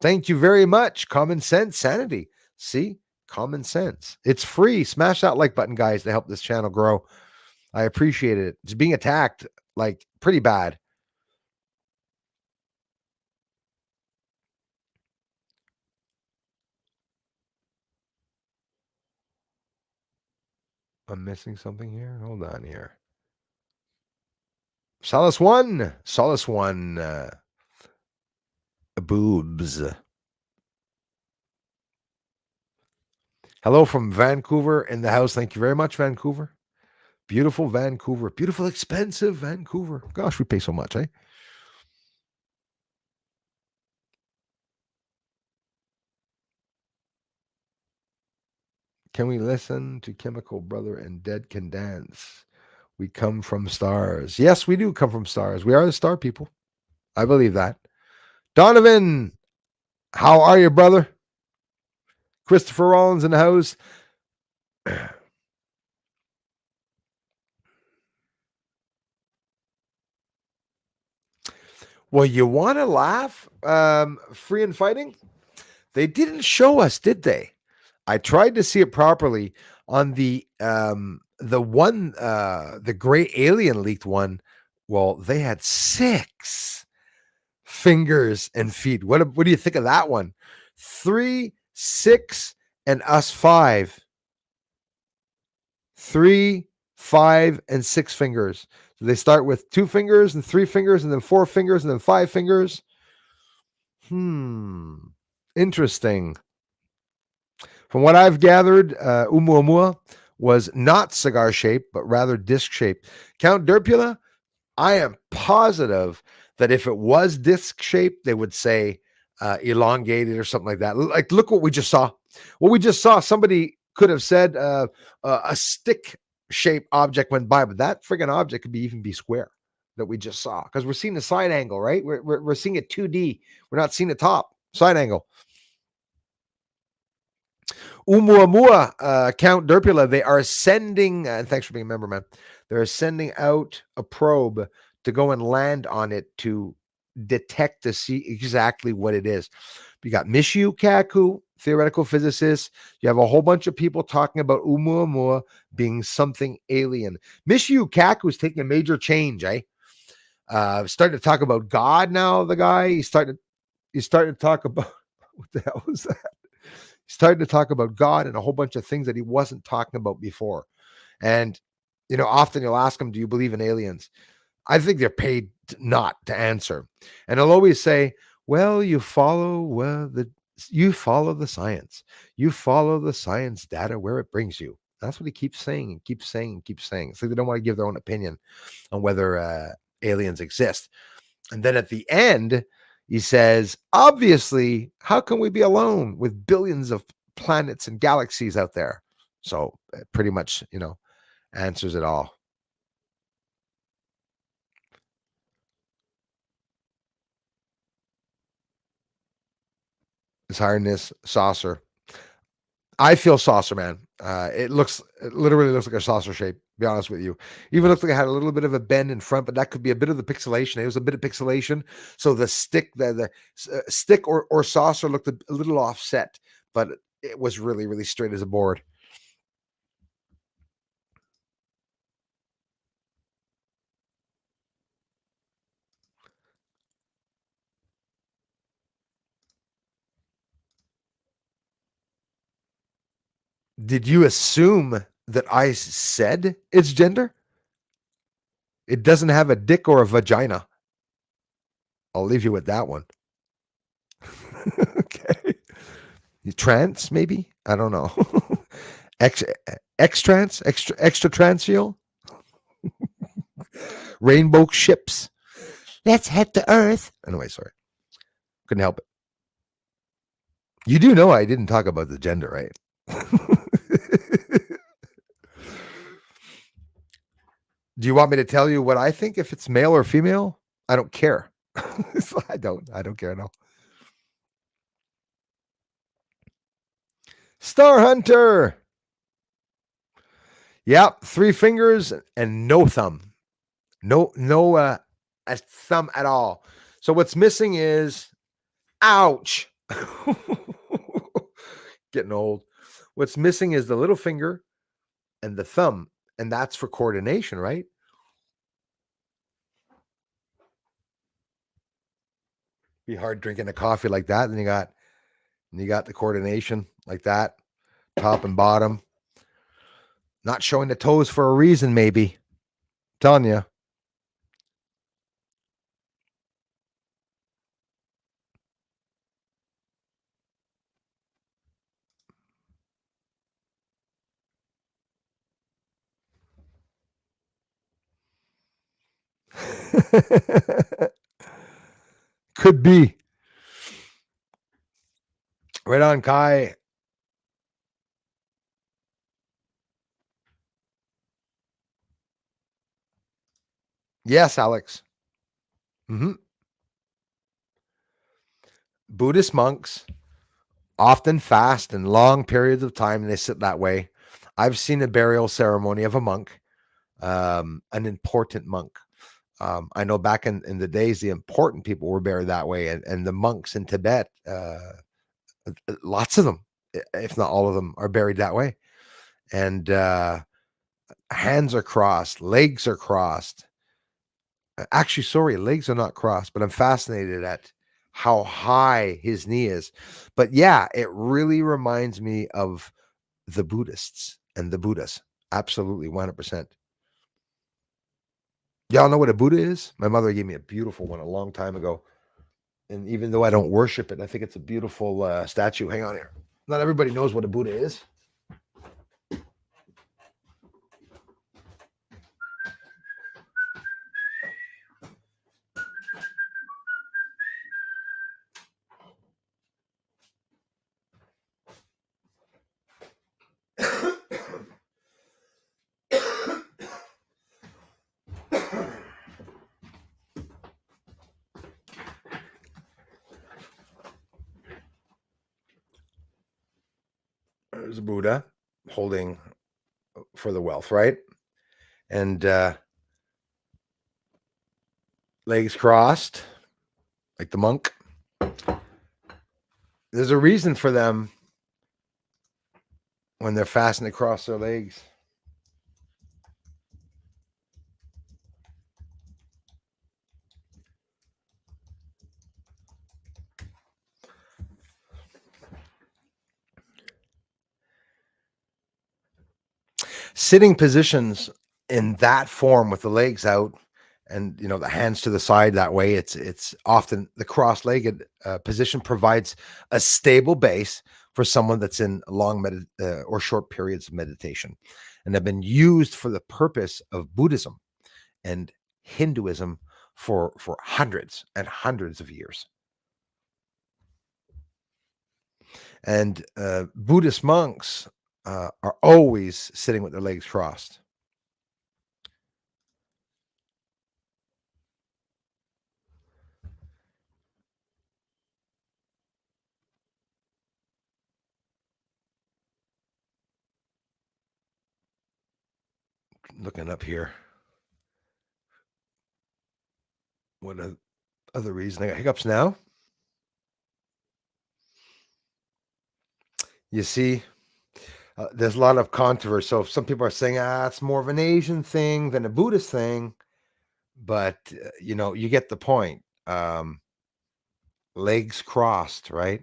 Thank you very much. Common sense, sanity. See, common sense. It's free. Smash that like button, guys, to help this channel grow. I appreciate it. It's being attacked like pretty bad. I'm missing something here. Hold on here. Solace one. Boobs. Hello from Vancouver in the house. Thank you very much, Vancouver. Beautiful Vancouver. Beautiful, expensive Vancouver. Gosh, we pay so much, eh? Can we listen to Chemical Brother and Dead Can Dance? We come from stars. Yes, we do come from stars. We are the star people. I believe that. Donovan, how are you, brother? Christopher Rollins in the house. Well, you want to laugh? Free and fighting? They didn't show us, did they? I tried to see it properly on the one the gray alien leaked one. Well, they had 6 fingers and feet. What do you think of that one? 3, 6, and us 5. 3, 5, and 6 fingers. So they start with 2 fingers and 3 fingers and then 4 fingers and then 5 fingers. Interesting. From what I've gathered, Oumuamua was not cigar shaped, but rather disc shaped. Count Derpula, I am positive that if it was disc shaped, they would say elongated or something like that. Like, look what we just saw. What we just saw, somebody could have said a stick shaped object went by, but that friggin' object could even be square that we just saw because we're seeing the side angle, right? We're seeing it 2D. We're not seeing the top side angle. Oumuamua, Count Derpula, they are sending, and thanks for being a member, man. They're sending out a probe to go and land on it to detect to see exactly what it is. You got Michio Kaku, theoretical physicist. You have a whole bunch of people talking about Oumuamua being something alien. Michio Kaku is taking a major change, starting to talk about God now, the guy. He's starting to talk about, what the hell was that? He's starting to talk about God and a whole bunch of things that he wasn't talking about before. And, often you'll ask him, do you believe in aliens? I think they're paid not to answer. And I'll always say, well, you follow the science. You follow the science data where it brings you. That's what he keeps saying and keeps saying and keeps saying. It's like they don't want to give their own opinion on whether aliens exist. And then at the end, he says, obviously, how can we be alone with billions of planets and galaxies out there? So pretty much, answers it all. His Highness saucer. I feel saucer, man. It literally looks like a saucer shape, to be honest with you. Even looks like it had a little bit of a bend in front, but that could be a bit of the pixelation. It was a bit of pixelation. So the stick, the stick or saucer looked a little offset, but it was really, really straight as a board. Did you assume that I said its gender? It doesn't have a dick or a vagina. I'll leave you with that one. Okay. Trans, maybe? I don't know. Extra transial? Rainbow ships. Let's head to Earth. Anyway, sorry. Couldn't help it. You do know I didn't talk about the gender, right? Do you want me to tell you what I think if it's male or female? I don't care. I don't care, no. Star Hunter. Yep, 3 fingers and no thumb. No a thumb at all. So what's missing is ouch. Getting old. What's missing is the little finger and the thumb, and that's for coordination, right? Be hard drinking a coffee like that. And you got the coordination like that, top and bottom. Not showing the toes for a reason, maybe. I'm telling you. Could be. Right on, Kai. Yes, Alex. Buddhist monks often fast in long periods of time, and they sit that way. I've seen a burial ceremony of a monk, an important monk. I know back in the days, the important people were buried that way, and the monks in Tibet, lots of them, if not all of them, are buried that way. And hands are crossed, legs are crossed. Actually, sorry, legs are not crossed, but I'm fascinated at how high his knee is. But yeah, it really reminds me of the Buddhists and the Buddhas. Absolutely, 100%. Y'all know what a Buddha is? My mother gave me a beautiful one a long time ago. And even though I don't worship it, I think it's a beautiful statue. Hang on here. Not everybody knows what a Buddha is. There's a Buddha holding for the wealth, right? And legs crossed, like the monk. There's a reason for them when they're fastened across their legs. Sitting positions in that form with the legs out and the hands to the side that way, it's often the cross-legged position provides a stable base for someone that's in long or short periods of meditation, and have been used for the purpose of Buddhism and Hinduism for hundreds and hundreds of years. And Buddhist monks are always sitting with their legs crossed. Looking up here. What other reason? I got hiccups now. You see, there's a lot of controversy. So some people are saying, it's more of an Asian thing than a Buddhist thing. But, you get the point. Legs crossed, right?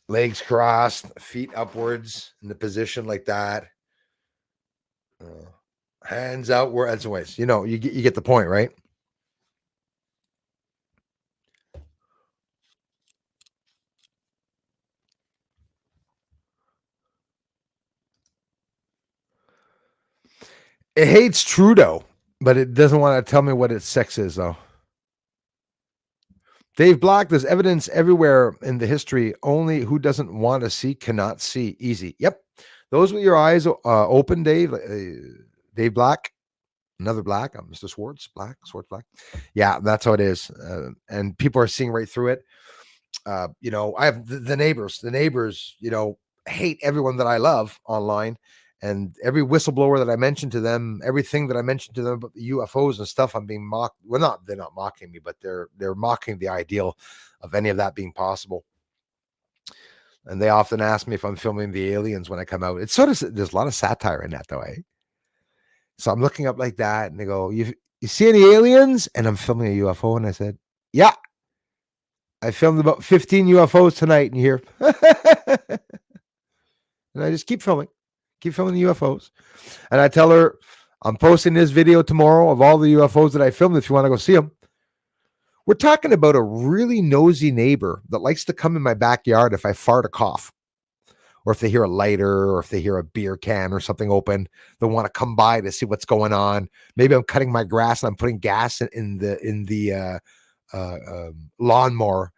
Legs crossed, feet upwards in the position like that. Hands outward, as always. You get the point, right? It hates Trudeau, but it doesn't want to tell me what its sex is, though. Dave Black, there's evidence everywhere in the history. Only who doesn't want to see cannot see. Easy. Yep. Those with your eyes open, Dave. Dave Black. Another Black. Mr. Swartz. Swartz Black. Yeah, that's how it is. And people are seeing right through it. I have the neighbors. The neighbors, hate everyone that I love online. And every whistleblower that I mentioned to them, everything that I mentioned to them about the UFOs and stuff, I'm being mocked. Well, they're not mocking me, but they're mocking the ideal of any of that being possible. And they often ask me if I'm filming the aliens when I come out. It's sort of, there's a lot of satire in that, though, eh? So I'm looking up like that, and they go, "You see any aliens?" And I'm filming a UFO, and I said, "Yeah, I filmed about 15 UFOs tonight in here." And I just keep filming the UFOs. And I tell her, I'm posting this video tomorrow of all the UFOs that I filmed if you want to go see them. We're talking about a really nosy neighbor that likes to come in my backyard if I fart or cough, or if they hear a lighter, or if they hear a beer can or something open. They want to come by to see what's going on. Maybe I'm cutting my grass and I'm putting gas in the lawnmower.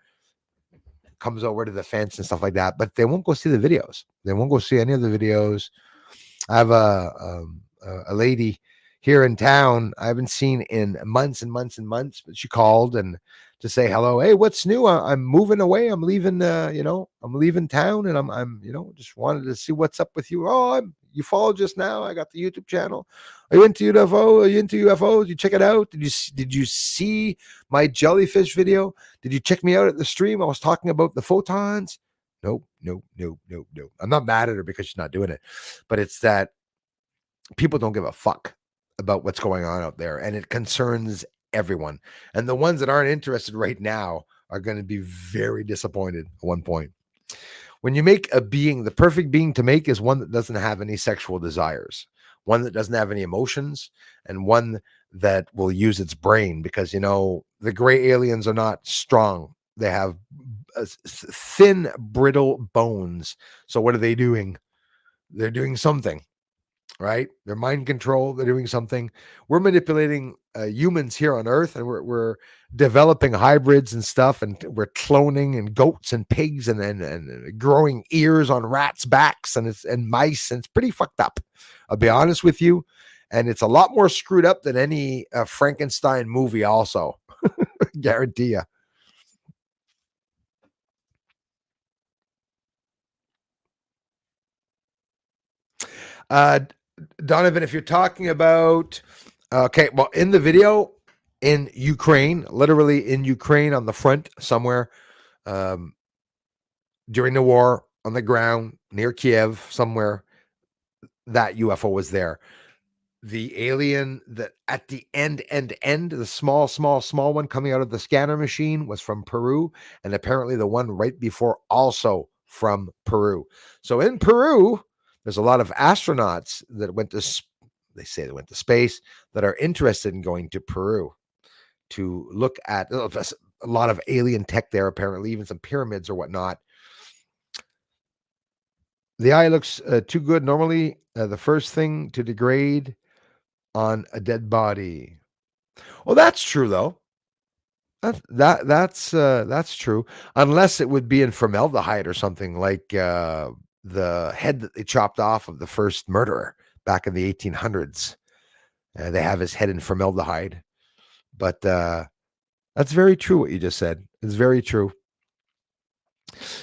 Comes over to the fence and stuff like that, but they won't go see the videos. They won't go see any of the videos. I have a lady here in town I haven't seen in months and months and months, but she called and to say hello. Hey, what's new? I'm moving away. I'm leaving. I'm leaving town, and I'm just wanted to see what's up with you. Oh, you followed just now. I got the YouTube channel. Are you into UFO? Are you into UFOs? You check it out. Did you see my jellyfish video? Did you check me out at the stream? I was talking about the photons. Nope, nope, nope, nope, nope. I'm not mad at her because she's not doing it, but it's that people don't give a fuck about what's going on out there, and it concerns everyone. And the ones that aren't interested right now are going to be very disappointed at one point. When you make a being, the perfect being to make is one that doesn't have any sexual desires, one that doesn't have any emotions, and one that will use its brain, because the gray aliens are not strong. They have thin, brittle bones. So what are they doing? They're doing something, right? They're mind control. They're doing something. We're manipulating humans here on Earth, and we're developing hybrids and stuff, and we're cloning and goats and pigs, and growing ears on rats' backs and mice, and it's pretty fucked up. I'll be honest with you, and it's a lot more screwed up than any Frankenstein movie. Also, guarantee you. Uh, Donovan, if you're talking about, okay, well, in the video in Ukraine, literally in Ukraine on the front somewhere, during the war on the ground near Kiev, somewhere, that UFO was there. The alien that at the end, the small one coming out of the scanner machine was from Peru, and apparently the one right before also from Peru. So in Peru, there's a lot of astronauts that they say they went to space, that are interested in going to Peru to look at a lot of alien tech there, apparently, even some pyramids or whatnot. The eye looks too good. Normally, the first thing to degrade on a dead body. Well, that's true though. That's true. Unless it would be in formaldehyde or something, like the head that they chopped off of the first murderer back in the 1800s. They have his head in formaldehyde. But that's very true what you just said. It's very true.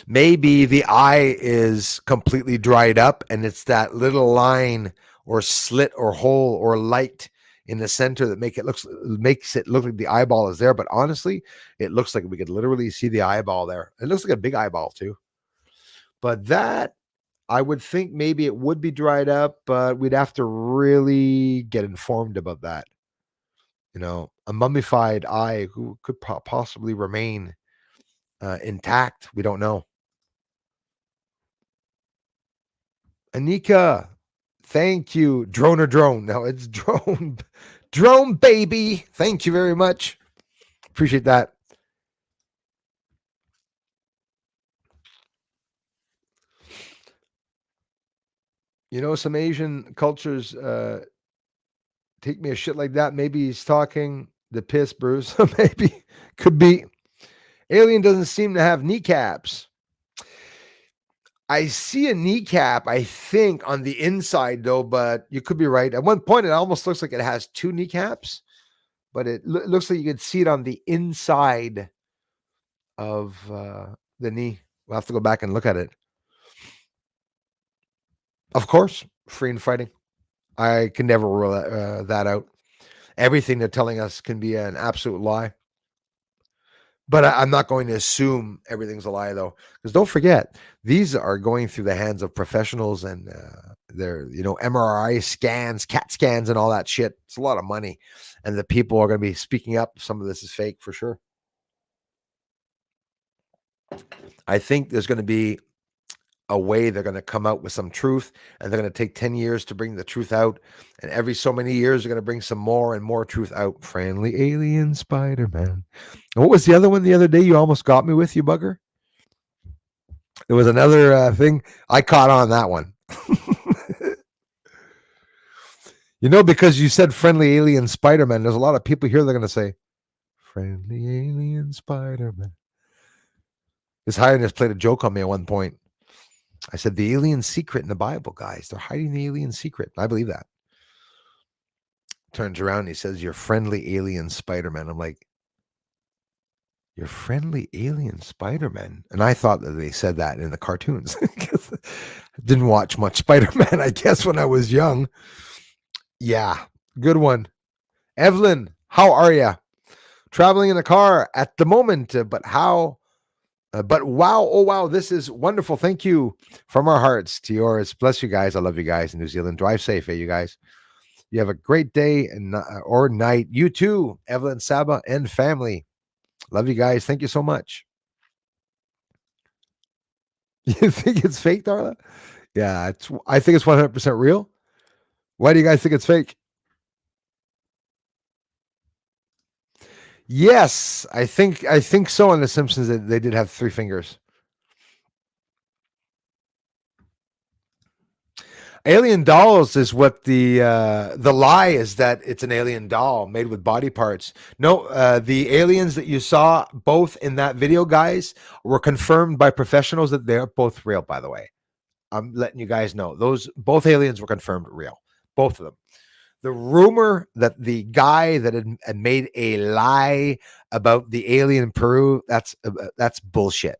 Maybe the eye is completely dried up, and it's that little line or slit or hole or light in the center that makes it look like the eyeball is there. But honestly, it looks like we could literally see the eyeball there. It looks like a big eyeball too. But that, I would think maybe it would be dried up, but we'd have to really get informed about that. A mummified eye who could possibly remain intact. We don't know. Anika, thank you. Drone or drone? No, it's drone. Drone, baby. Thank you very much. Appreciate that. Some Asian cultures take me a shit like that. Maybe he's talking the piss, Bruce. Maybe. Could be. Alien doesn't seem to have kneecaps. I see a kneecap, I think, on the inside, though, but you could be right. At one point, it almost looks like it has two kneecaps, but it looks like you could see it on the inside of the knee. We'll have to go back and look at it. Of course, free and fighting. I can never rule that out. Everything they're telling us can be an absolute lie. But I'm not going to assume everything's a lie, though, because don't forget, these are going through the hands of professionals, and they're, MRI scans, CAT scans, and all that shit. It's a lot of money, and the people are going to be speaking up. Some of this is fake for sure. I think there's going to be a way they're going to come out with some truth, and they're going to take 10 years to bring the truth out. And every so many years, they're going to bring some more and more truth out. Friendly alien Spider-Man. And what was the other one the other day you almost got me with, you bugger? There was another thing. I caught on that one. Because you said friendly alien Spider-Man, there's a lot of people here that are going to say, friendly alien Spider-Man. His Highness played a joke on me at one point. I said, the alien secret in the Bible, guys. They're hiding the alien secret. I believe that. Turns around and he says, you're friendly alien Spider-Man. I'm like, Your friendly alien Spider-Man. And I thought that they said that in the cartoons. 'Cause I didn't watch much Spider-Man, I guess, when I was young. Yeah, good one. Evelyn, how are you? Traveling in a car at the moment, but how? But wow, oh wow, this is wonderful. Thank you from our hearts to yours. Bless you guys. I love you guys in New Zealand. Drive safe, you guys. You have a great day and or night. You too, Evelyn, Saba, and family. Love you guys. Thank you so much. You think it's fake, Darla? Yeah, I think it's 100% real. Why do you guys think it's fake? Yes, I think so. On The Simpsons, they did have three fingers. Alien dolls is what the lie is, that it's an alien doll made with body parts. No, the aliens that you saw both in that video, guys, were confirmed by professionals that they're both real. By the way, I'm letting you guys know those both aliens were confirmed real, both of them. The rumor that the guy that had made a lie about the alien in Peru, that's bullshit.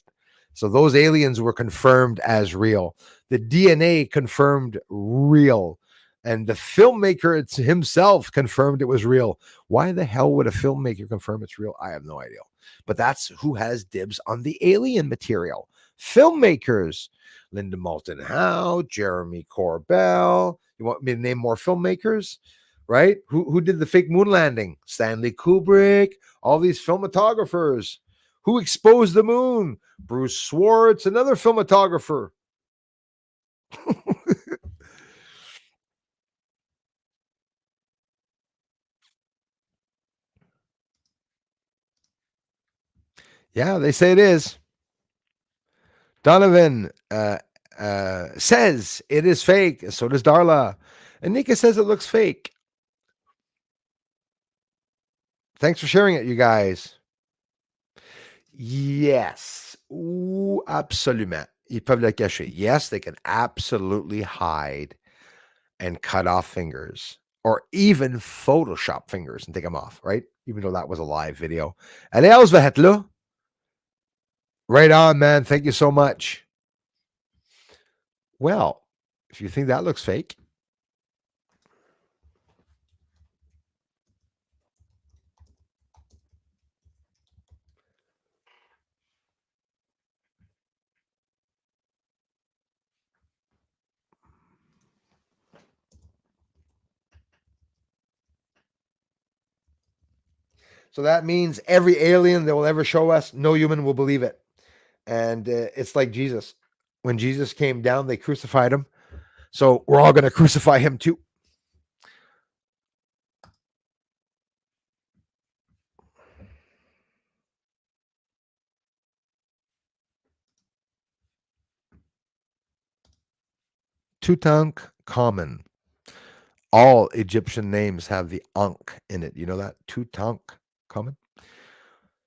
So those aliens were confirmed as real. The DNA confirmed real. And the filmmaker himself confirmed it was real. Why the hell would a filmmaker confirm it's real? I have no idea. But that's who has dibs on the alien material. Filmmakers. Linda Moulton Howe, Jeremy Corbell. You want me to name more filmmakers? Right? Who did the fake moon landing? Stanley Kubrick, all these filmatographers. Who exposed the moon? Bruce Swartz, another filmographer. Yeah, they say it is. Donovan says it is fake. So does Darla. And Nika says it looks fake. Thanks for sharing it, you guys. Yes. Ooh, absolument. Ils peuvent le cacher. Yes, they can absolutely hide and cut off fingers or even Photoshop fingers and take them off, right? Even though that was a live video. Allez, là. Right on, man. Thank you so much. Well, if you think that looks fake, so that means every alien that will ever show us, no human will believe it. And it's like Jesus. When Jesus came down, they crucified him. So we're all going to crucify him too. Tutankhamun. All Egyptian names have the Ankh in it. You know that? Tutankhamun.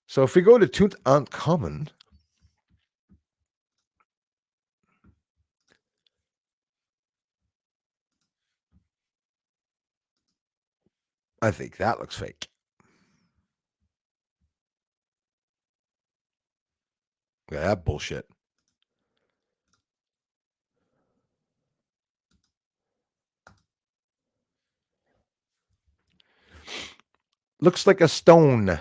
So if we go to Tutankhamun, I think that looks fake. Look at that bullshit. Looks like a stone.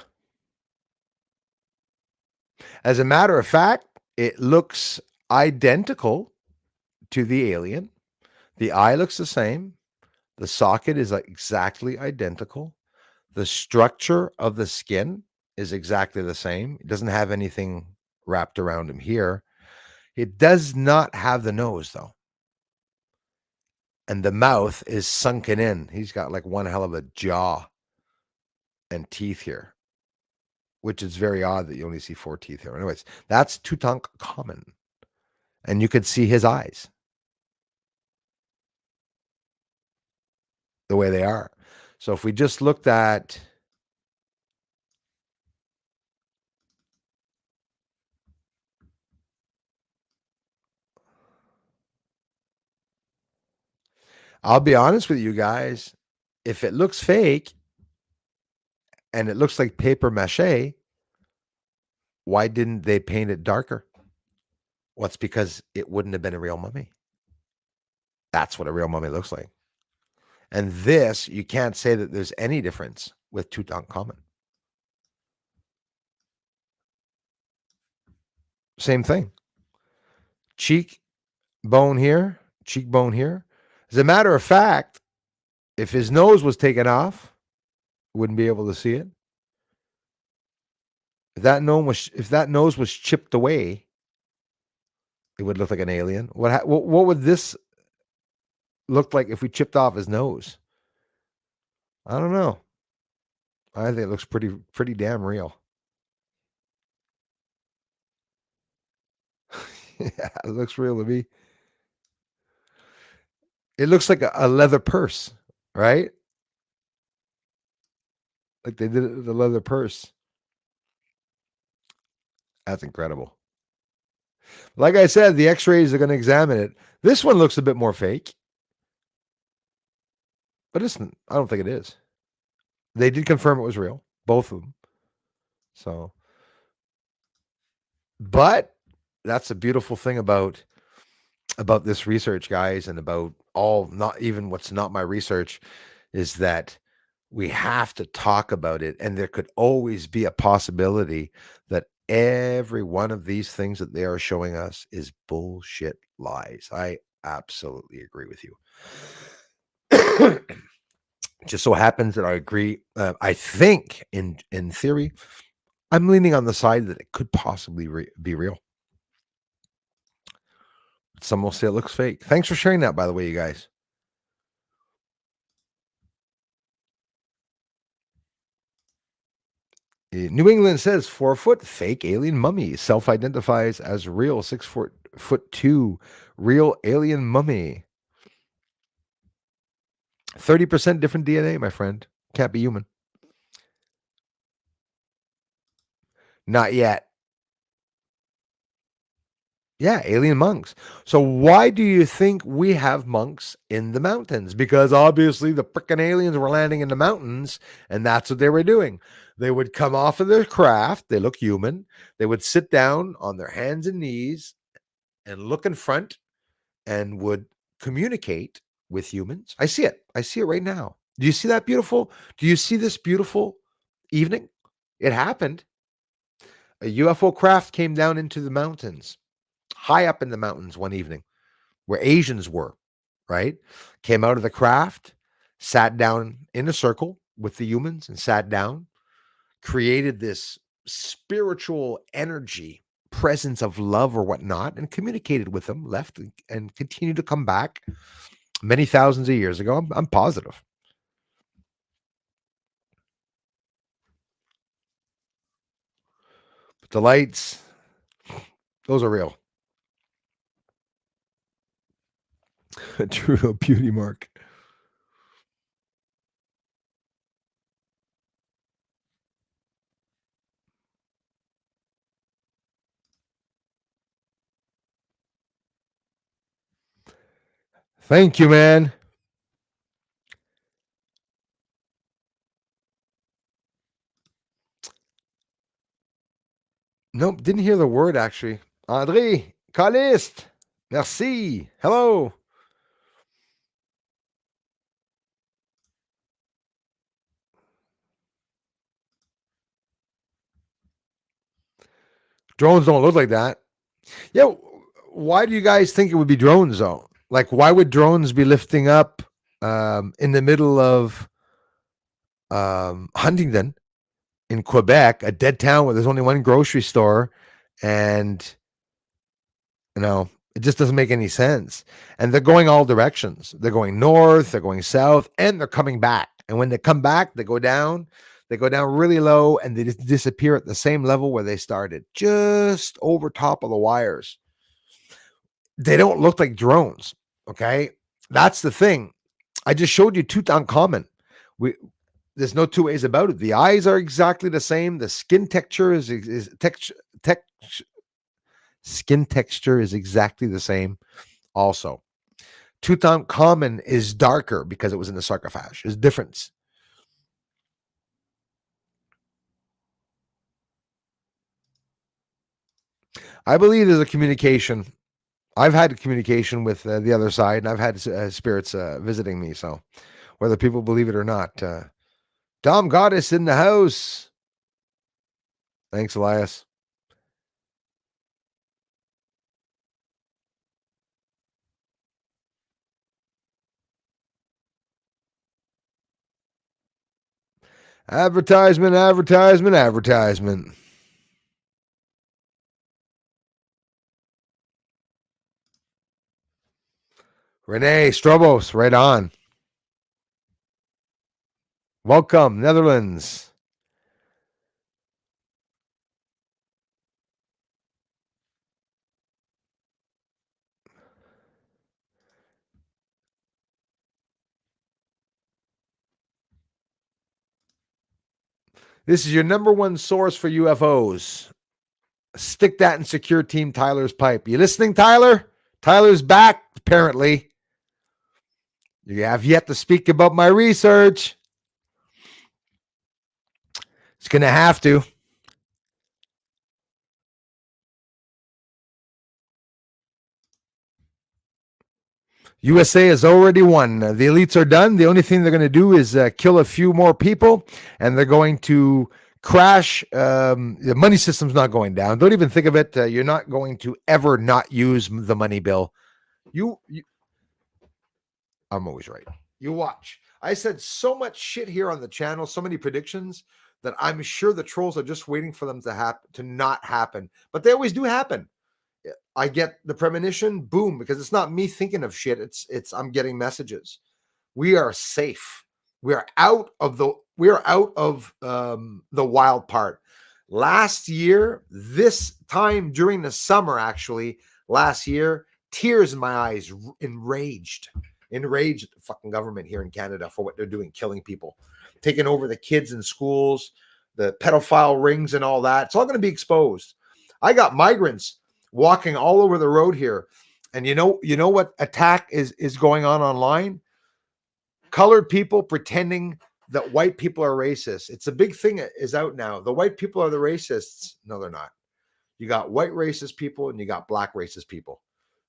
As a matter of fact, it looks identical to the alien. The eye looks the same. The socket is exactly identical. The structure of the skin is exactly the same. It doesn't have anything wrapped around him here. It does not have the nose, though. And the mouth is sunken in. He's got like one hell of a jaw and teeth here, which is very odd that you only see 4 teeth here. Anyways, that's Tutankhamun. And you could see his eyes the way they are. So if we just looked at I'll be honest with you guys, if it looks fake and it looks like paper mache, Why didn't they paint it darker? Well, it's because it wouldn't have been a real mummy. That's what a real mummy looks like. And this, you can't say that there's any difference with Tutankhamun. Same thing. Cheekbone here, cheekbone here. As a matter of fact, if his nose was taken off, wouldn't be able to see it. If that nose was chipped away, it would look like an alien. What would this look like if we chipped off his nose? I don't know. I think it looks pretty damn real. Yeah, it looks real to me. It looks like a leather purse, right? Like they did it with a leather purse. That's incredible. Like I said, the X-rays are going to examine it. This one looks a bit more fake, but I don't think it is. They did confirm it was real, both of them. So, but that's a beautiful thing about this research, guys, and about all, not even what's not my research, is that we have to talk about it, and there could always be a possibility that every one of these things that they are showing us is bullshit lies. I absolutely agree with you. Just so happens that I agree. I think, in theory, I'm leaning on the side that it could possibly be real. Some will say it looks fake. Thanks for sharing that, by the way, you guys. New England says 4 foot fake alien mummy self-identifies as real 6 foot 2 real alien mummy. 30% different DNA, my friend. Can't be human. Not yet. Yeah, alien monks. So why do you think we have monks in the mountains? Because obviously the frickin' aliens were landing in the mountains, and that's what they were doing. They would come off of their craft. They look human. They would sit down on their hands and knees and look in front and would communicate with humans. I see it. I see it right now. Do you see that beautiful? Do you see this beautiful evening? It happened. A UFO craft came down into the mountains, high up in the mountains one evening where Asians were, right? Came out of the craft, sat down in a circle with the humans and sat down, created this spiritual energy, presence of love or whatnot, and communicated with them, left and continued to come back many thousands of years ago. I'm positive. But the lights, those are real. A true beauty mark. Thank you, man. Nope, didn't hear the word actually. André, Caliste, merci. Hello. Drones don't look like that. Yeah, why do you guys think it would be drones though? Like, why would drones be lifting up in the middle of Huntington in Quebec, a dead town where there's only one grocery store, and it just doesn't make any sense. And they're going all directions. They're going north, they're going south, and they're coming back. And when they come back, they go down really low, and they just disappear at the same level where they started, just over top of the wires. They don't look like drones. Okay. That's the thing. I just showed you Tutankhamun. There's no two ways about it. The eyes are exactly the same. The skin texture skin texture is exactly the same. Also, Tutankhamun is darker because it was in the sarcophagus. There's a difference. I believe there's a communication. I've had communication with the other side, and I've had spirits visiting me. So whether people believe it or not, Tom Goddess in the house. Thanks, Elias. Advertisement, advertisement, advertisement. Renee Strobos, right on. Welcome, Netherlands. This is your number one source for UFOs. Stick that in Secure Team Tyler's pipe. You listening, Tyler? Tyler's back, apparently. You have yet to speak about my research. It's going to have to. USA has already won. The elites are done. The only thing they're going to do is kill a few more people, and they're going to crash. The money system's not going down. Don't even think of it. You're not going to ever not use the money bill. I'm always right. You watch. I said so much shit here on the channel, so many predictions that I'm sure the trolls are just waiting for them to not happen. But they always do happen. I get the premonition, boom, because it's not me thinking of shit. It's I'm getting messages. We are safe. We are out of the wild part. Last year, this time during the summer, actually, last year, tears in my eyes, enraged at the fucking government here in Canada for what they're doing, killing people, taking over the kids in schools, the pedophile rings and all that. It's all going to be exposed. I got migrants walking all over the road here. And you know what attack is going on online? Colored people pretending that white people are racist. It's a big thing is out now. The white people are the racists. No, they're not. You got white racist people and you got black racist people.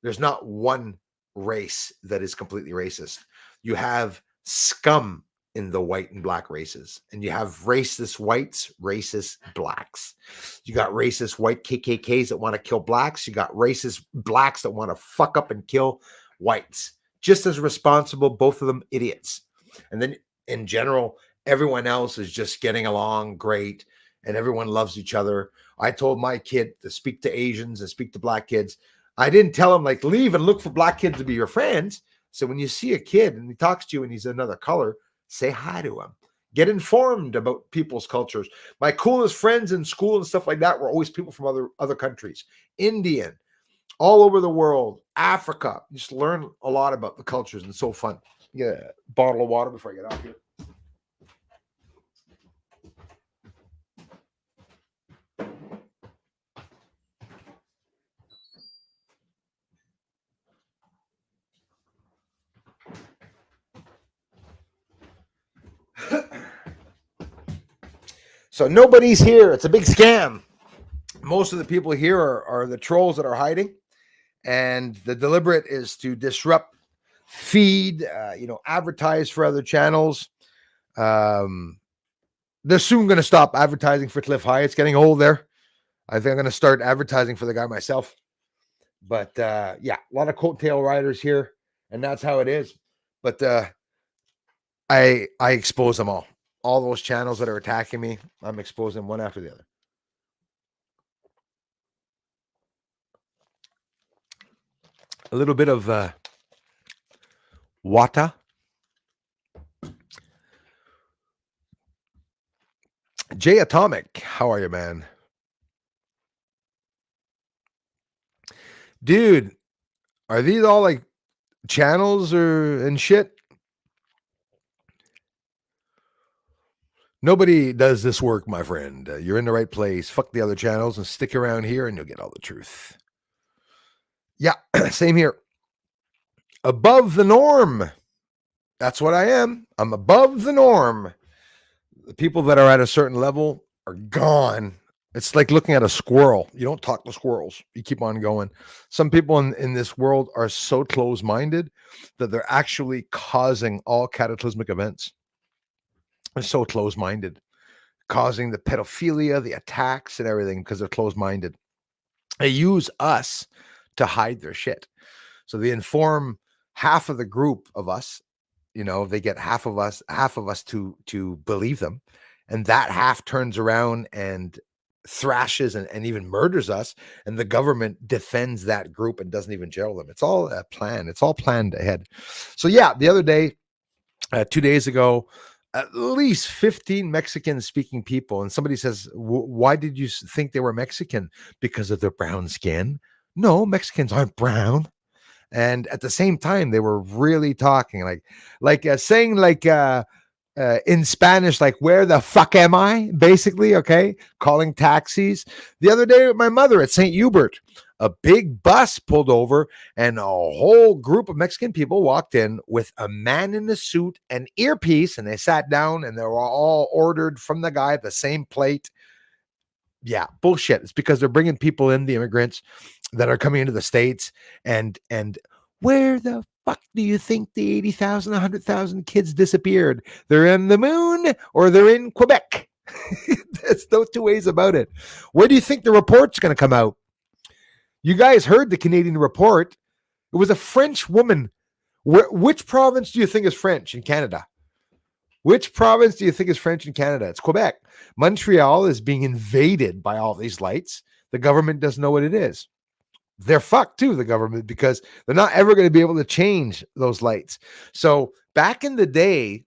There's not one race that is completely racist. You have scum in the white and black races, and you have racist whites, racist blacks. You got racist white KKKs that want to kill blacks. You got racist blacks that want to fuck up and kill whites. Just as responsible, both of them idiots. And then in general, everyone else is just getting along great, and everyone loves each other. I told my kid to speak to Asians and speak to black kids. I didn't tell him like leave and look for black kids to be your friends. So when you see a kid and he talks to you and he's another color, say hi to him. Get informed about people's cultures. My coolest friends in school and stuff like that were always people from other countries, Indian, all over the world, Africa. You just learn a lot about the cultures, and it's so fun. Get a bottle of water before I get off here. So nobody's here. It's a big scam. Most of the people here are the trolls that are hiding, and the deliberate is to disrupt, feed, advertise for other channels. They're soon going to stop advertising for Cliff High. It's getting old there. I think I'm going to start advertising for the guy myself. But yeah, a lot of coattail riders here, and that's how it is. But I expose them all. All those channels that are attacking me, I'm exposing one after the other. A little bit of water. J Atomic, how are you, man? Dude, are these all like channels and shit? Nobody does this work, my friend. You're in the right place. Fuck the other channels and stick around here and you'll get all the truth. Yeah, same here. Above the norm. That's what I am. I'm above the norm. The people that are at a certain level are gone. It's like looking at a squirrel. You don't talk to squirrels. You keep on going. Some people in this world are so close-minded that they're actually causing all cataclysmic events. They're so close-minded, causing the pedophilia, the attacks, and everything because they're close-minded. They use us to hide their shit. So they inform half of the group of us, they get half of us to believe them. And that half turns around and thrashes and even murders us. And the government defends that group and doesn't even jail them. It's all a plan. It's all planned ahead. So yeah, the other day, 2 days ago, at least 15 Mexican speaking people. And somebody says, why did you think they were Mexican? Because of their brown skin? No, Mexicans aren't brown. And at the same time, they were really talking saying in Spanish, like, where the fuck am I? Basically, okay, calling taxis. The other day with my mother at St. Hubert, a big bus pulled over and a whole group of Mexican people walked in with a man in a suit and earpiece, and they sat down and they were all ordered from the guy the same plate. Yeah, bullshit. It's because they're bringing people in, the immigrants that are coming into the States, and where the fuck do you think the 80,000, 100,000 kids disappeared? They're in the moon or they're in Quebec. There's no two ways about it. Where do you think the report's going to come out? You guys heard the Canadian report. It was a French woman. Which province do you think is French in Canada? Which province do you think is French in Canada? It's Quebec. Montreal is being invaded by all these lights. The government doesn't know what it is. They're fucked too, the government, because they're not ever going to be able to change those lights. So back in the day,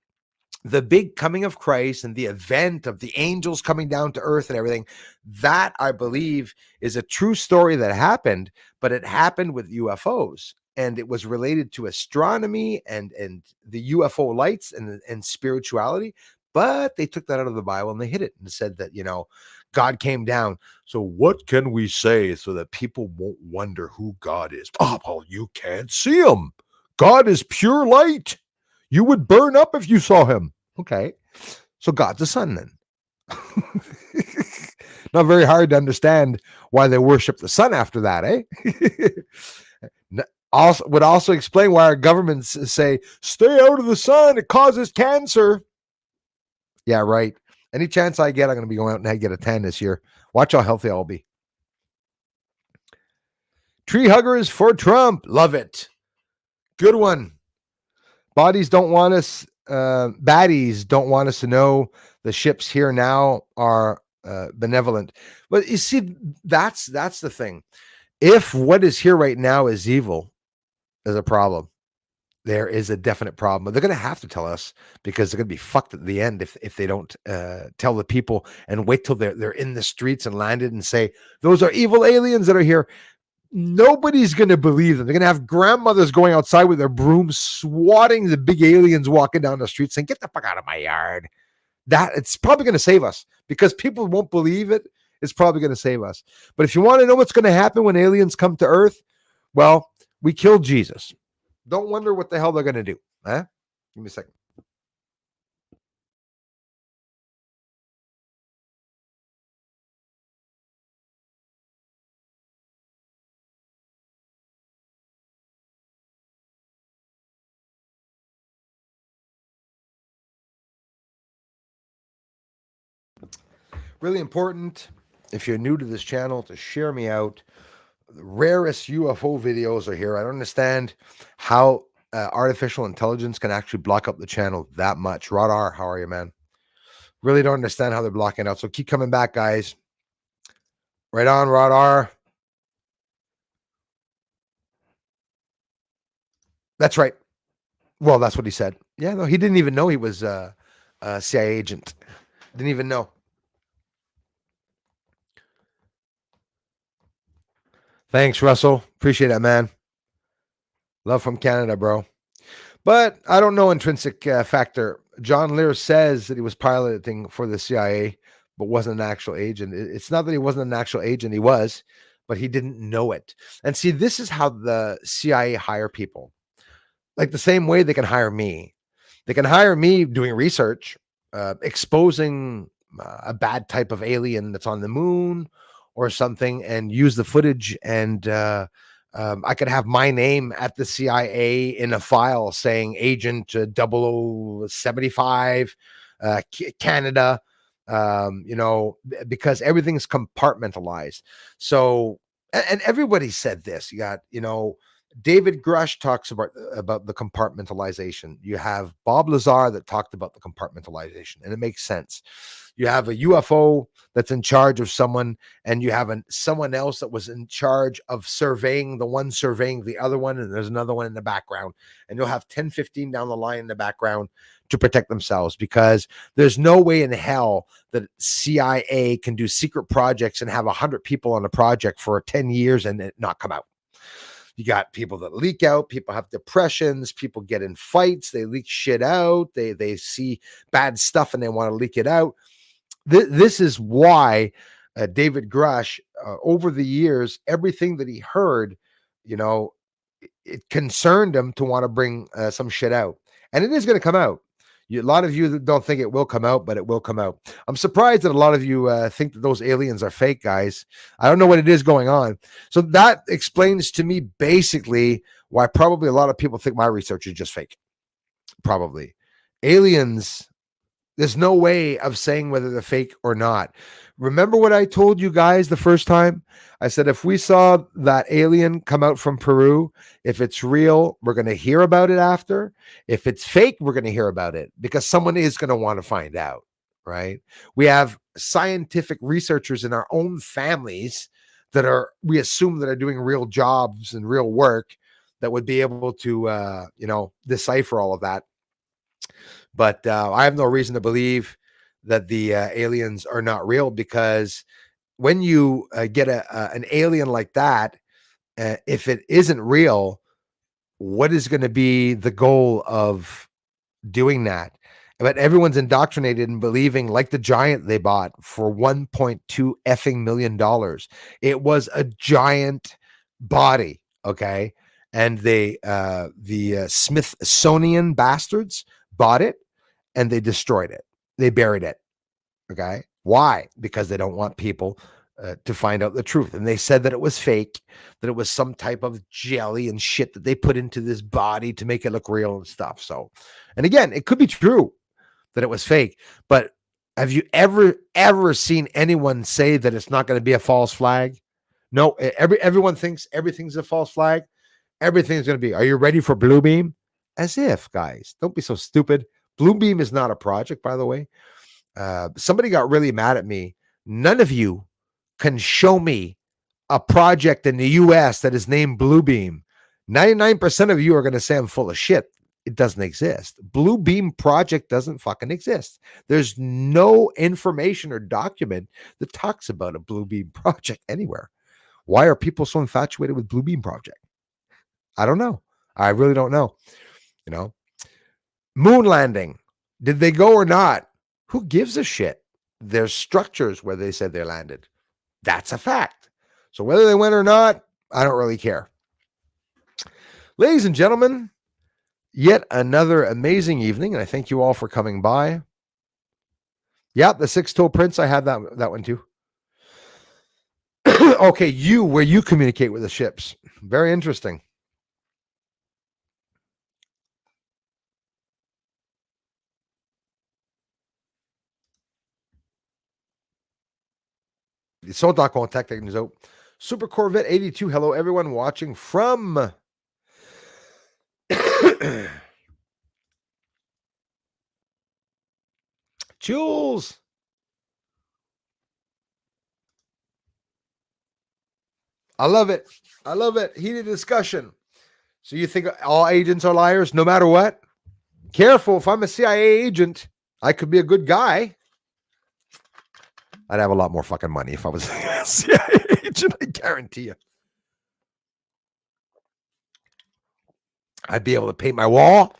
the big coming of Christ and the event of the angels coming down to earth and everything, that I believe is a true story that happened, but it happened with UFOs. And it was related to astronomy and the UFO lights and spirituality. But they took that out of the Bible and they hid it and said that, God came down. So what can we say so that people won't wonder who God is? Oh, well, you can't see him. God is pure light. You would burn up if you saw him. Okay. So God's the sun then. Not very hard to understand why they worship the sun after that, eh? Would also explain why our governments say, stay out of the sun, it causes cancer. Yeah, right. Any chance I get, I'm going to be going out and get a tan this year. Watch how healthy I'll be. Tree huggers for Trump. Love it. Good one. Baddies don't want us to know the ships here now are benevolent. But you see, that's the thing. If what is here right now is evil, there's a problem. There is a definite problem. But they're going to have to tell us because they're going to be fucked at the end if they don't tell the people and wait till they're in the streets and landed and say, those are evil aliens that are here. Nobody's going to believe them. They're going to have grandmothers going outside with their brooms, swatting the big aliens walking down the street saying, get the fuck out of my yard. That it's probably going to save us because people won't believe it. It's probably going to save us. But if you want to know what's going to happen when aliens come to Earth, well, we killed Jesus. Don't wonder what the hell they're going to do. Huh? Give me a second. Really important, if you're new to this channel, to share me out. The rarest UFO videos are here. I don't understand how artificial intelligence can actually block up the channel that much. Rod R, how are you, man? Really don't understand how they're blocking out. So keep coming back, guys. Right on, Rod R. That's right. Well, that's what he said. Yeah, no, he didn't even know he was a CIA agent. Didn't even know. Thanks, Russell. Appreciate that, man. Love from Canada, bro. But I don't know intrinsic factor. John Lear says that he was piloting for the CIA, but wasn't an actual agent. It's not that he wasn't an actual agent. He was, but he didn't know it. And see, this is how the CIA hire people. Like the same way they can hire me. They can hire me doing research, exposing a bad type of alien that's on the moon or something, and use the footage, and I could have my name at the CIA in a file saying Agent 0075, Canada, because everything's compartmentalized. So, and everybody said this. You got, David Grush talks about the compartmentalization. You have Bob Lazar that talked about the compartmentalization, and it makes sense. You have a UFO that's in charge of someone, and you have someone else that was in charge of surveying the one surveying the other one, and there's another one in the background, and you'll have 10, 15 down the line in the background to protect themselves, because there's no way in hell that CIA can do secret projects and have 100 people on a project for 10 years and it not come out. You got people that leak out, people have depressions, people get in fights, they leak shit out, they see bad stuff and they want to leak it out. This is why David Grush, over the years, everything that he heard, it concerned him to want to bring some shit out. And it is going to come out. A lot of you don't think it will come out, but it will come out. I'm surprised that a lot of you think that those aliens are fake, guys. I don't know what it is going on. So that explains to me basically why probably a lot of people think my research is just fake. Probably. Aliens, there's no way of saying whether they're fake or not. Remember what I told you guys the first time? I said, if we saw that alien come out from Peru, if it's real, we're going to hear about it after. If it's fake, we're going to hear about it because someone is going to want to find out, right? We have scientific researchers in our own families that we assume that are doing real jobs and real work that would be able to, decipher all of that. But I have no reason to believe that the aliens are not real, because when you get an alien like that, if it isn't real, what is going to be the goal of doing that? But everyone's indoctrinated in believing, like the giant they bought for $1.2 effing million. It was a giant body, okay? And the Smithsonian bastards bought it and they destroyed it. They buried it. Okay. Why? Because they don't want people to find out the truth. And they said that it was fake, that it was some type of jelly and shit that they put into this body to make it look real and stuff. So, and again, it could be true that it was fake, but have you ever seen anyone say that it's not going to be a false flag? No, everyone thinks everything's a false flag. Everything's going to be, are you ready for Blue Beam? As if, guys, don't be so stupid. Blue Beam is not a project, by the way. Somebody got really mad at me. None of you can show me a project in the US that is named Blue Beam. 99% of you are going to say I'm full of shit. It doesn't exist. Blue Beam project doesn't fucking exist. There's no information or document that talks about a Blue Beam project anywhere. Why are people so infatuated with Blue Beam project? I don't know. I really don't know. Moon landing. Did they go or not? Who gives a shit? There's structures where they said they landed. That's a fact. So whether they went or not, I don't really care. Ladies and gentlemen, yet another amazing evening, and I thank you all for coming by. Yeah, the six-toe prince, I had that one too. Okay, where you communicate with the ships. Very interesting. Sodak contact out. Super Corvette 82. Hello, everyone watching from Jules. I love it. I love it. Heated discussion. So you think all agents are liars no matter what? Careful. If I'm a CIA agent, I could be a good guy. I'd have a lot more fucking money if I was a CIA agent, I guarantee you. I'd be able to paint my wall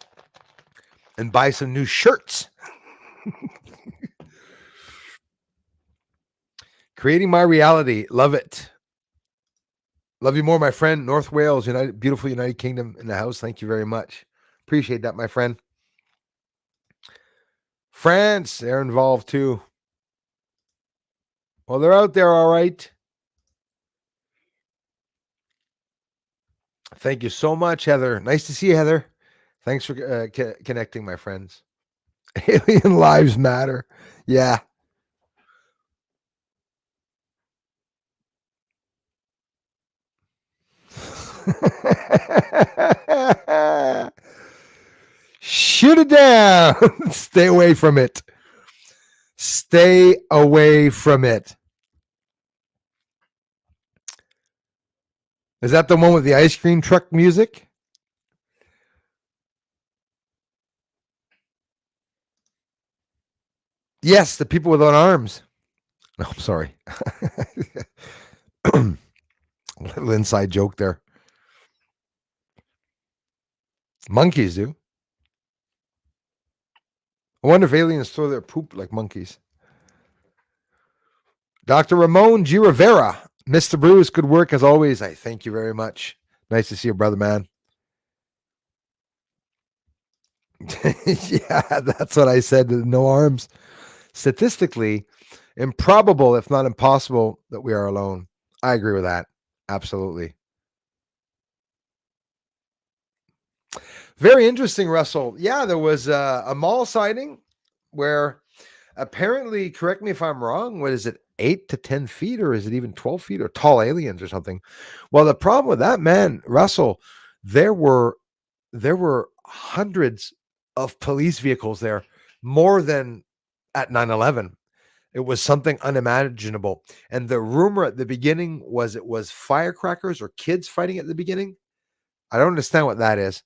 and buy some new shirts. Creating my reality. Love it. Love you more, my friend. North Wales, beautiful United Kingdom in the house. Thank you very much. Appreciate that, my friend. France, they're involved too. Well, they're out there, all right. Thank you so much, Heather. Nice to see you, Heather. Thanks for connecting, my friends. Alien lives matter. Yeah. Shoot it down. Stay away from it. Stay away from it. Is that the one with the ice cream truck music? Yes, the people without arms. No, I'm sorry. Little inside joke there. Monkeys do. I wonder if aliens throw their poop like monkeys. Dr. Ramon G. Rivera. Mr. Bruce, good work as always. I thank you very much. Nice to see you, brother, man. Yeah, that's what I said. No arms. Statistically, improbable, if not impossible, that we are alone. I agree with that. Absolutely. Very interesting, Russell. Yeah, there was a mall sighting where apparently, correct me if I'm wrong, what is it, 8 to 10 feet, or is it even 12 feet, or tall aliens or something? Well, the problem with that, man, Russell, there were hundreds of police vehicles there, more than at 9/11. It was something unimaginable. And the rumor at the beginning was it was firecrackers or kids fighting at the beginning. I don't understand what that is.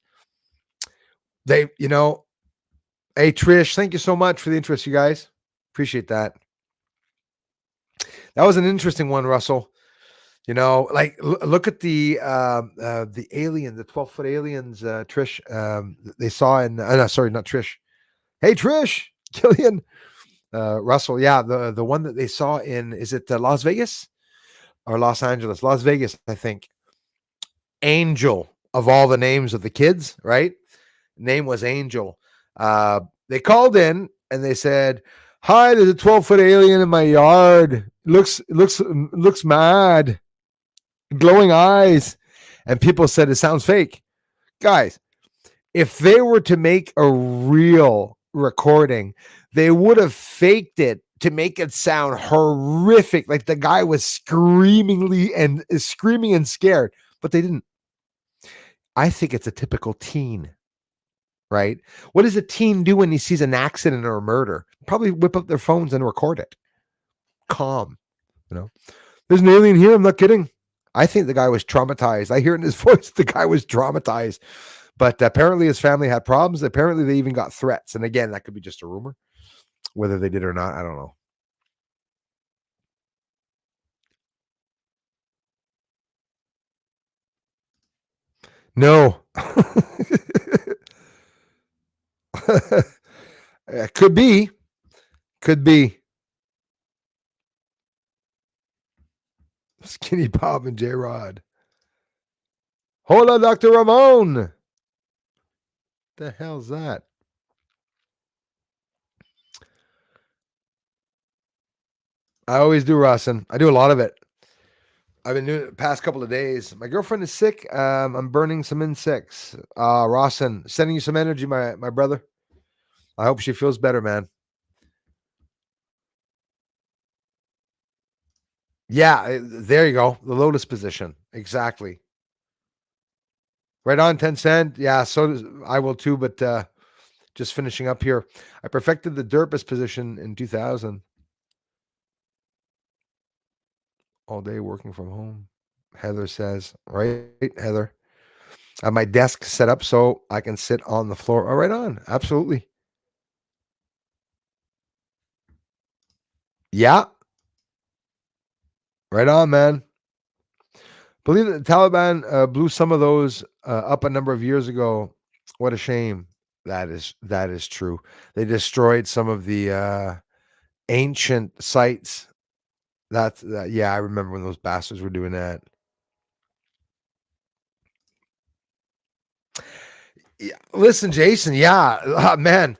They, hey, Trish, thank you so much for the interest, you guys. Appreciate that. That was an interesting one, Russell. Like look at the alien, the 12-foot aliens, Trish. They saw in. No, sorry, not Trish. Hey, Trish, Killian, Russell. Yeah, the one that they saw in, is it Las Vegas or Los Angeles? Las Vegas, I think. Angel, of all the names of the kids, right? Name was Angel. They called in and they said, "Hi, there's a 12-foot alien in my yard. Looks mad, glowing eyes." And people said it sounds fake. Guys, if they were to make a real recording, they would have faked it to make it sound horrific, like the guy was screaming and scared, but they didn't. I think it's a typical teen, right? What does a teen do when he sees an accident or a murder? Probably whip up their phones and record it. Calm, There's an alien here. I'm not kidding. I think the guy was traumatized. I hear in his voice the guy was traumatized. But apparently his family had problems. Apparently they even got threats. And again, that could be just a rumor. Whether they did or not, I don't know. No. Could be. Could be. Skinny Bob and J Rod. Hola, Dr. Ramon. The hell's that? I always do, Rawson. I do a lot of it. I've been doing it the past couple of days. My girlfriend is sick. I'm burning some insects. Rawson, sending you some energy, my brother. I hope she feels better, man. Yeah, there you go. The lotus position. Exactly. Right on, 10 cent. Yeah, so does, I will too, but just finishing up here. I perfected the derpus position in 2000. All day working from home. Heather says, right, Heather? I have my desk set up so I can sit on the floor. Oh, right on. Absolutely. Yeah. Right on, man. Believe that the Taliban blew some of those up a number of years ago. What a shame. That is true. They destroyed some of the ancient sites. Yeah, I remember when those bastards were doing that. Yeah, listen, Jason. Yeah, man.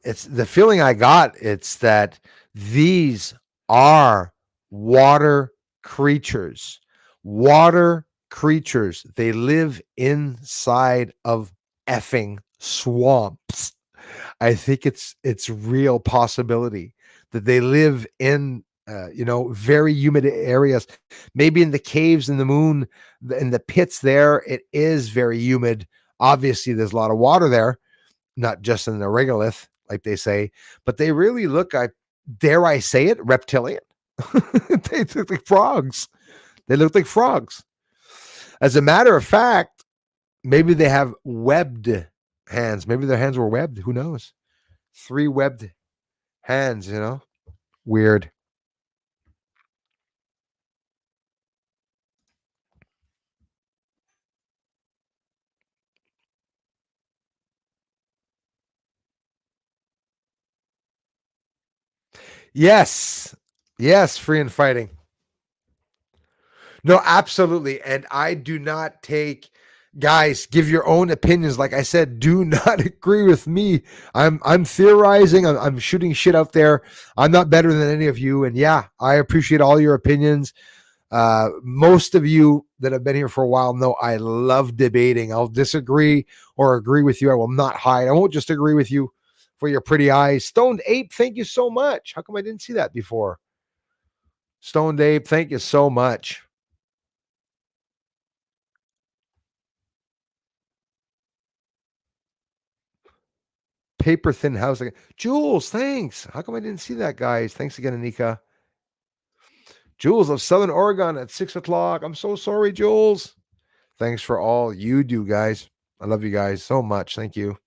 It's the feeling I got. It's that these are water creatures. Water creatures. They live inside of effing swamps. I think it's real possibility that they live in very humid areas, maybe in the caves in the moon, in the pits there. It is very humid. Obviously, there's a lot of water there, not just in the regolith, like they say, but they really look, I dare I say it, reptilian. They look like frogs. They look like frogs. As a matter of fact, maybe they have webbed hands. Maybe their hands were webbed. Who knows? 3 webbed hands, Weird. Yes. Yes, free and fighting. No, absolutely. And I do not take, guys, give your own opinions. Like I said, do not agree with me. I'm theorizing. I'm shooting shit out there. I'm not better than any of you. And yeah, I appreciate all your opinions. Most of you that have been here for a while know I love debating. I'll disagree or agree with you. I will not hide. I won't just agree with you for your pretty eyes. Stoned Ape, thank you so much. How come I didn't see that before? Stoned Ape, thank you so much. Paper thin house. Jules, thanks. How come I didn't see that, guys? Thanks again, Anika. Jules of Southern Oregon at 6 o'clock. I'm so sorry, Jules. Thanks for all you do, guys. I love you guys so much. Thank you.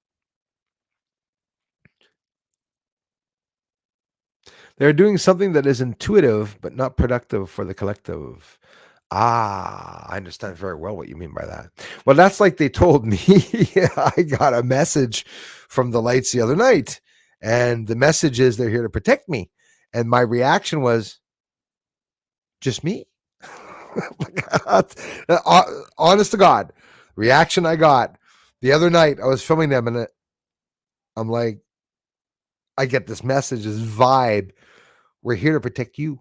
They're doing something that is intuitive but not productive for the collective. Ah, I understand very well what you mean by that. Well, that's like they told me. I got a message from the lights the other night, and the message is they're here to protect me. And my reaction was, just me? Honest to God, reaction I got the other night, I was filming them, and I'm like, I get this message, this vibe. We're here to protect you.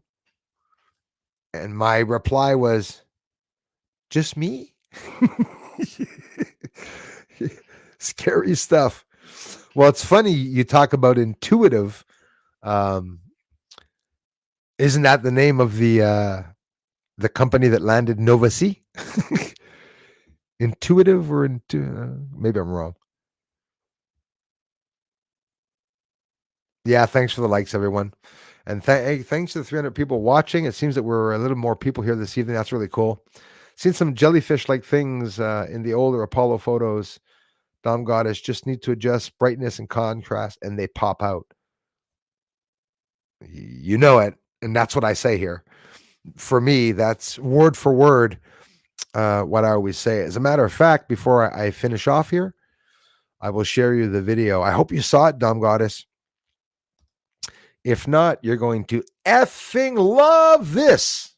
And my reply was, just me? Scary stuff. Well, it's funny you talk about intuitive. Isn't that the name of the company that landed Nova Sea? Intuitive or maybe I'm wrong. Yeah, thanks for the likes, everyone. And thanks to the 300 people watching. It seems that we're a little more people here this evening. That's really cool. Seen some jellyfish-like things in the older Apollo photos. Dom Goddess just need to adjust brightness and contrast, and they pop out. You know it, and that's what I say here. For me, that's word for word what I always say. As a matter of fact, before I finish off here, I will share you the video. I hope you saw it, Dom Goddess. If not, you're going to effing love this.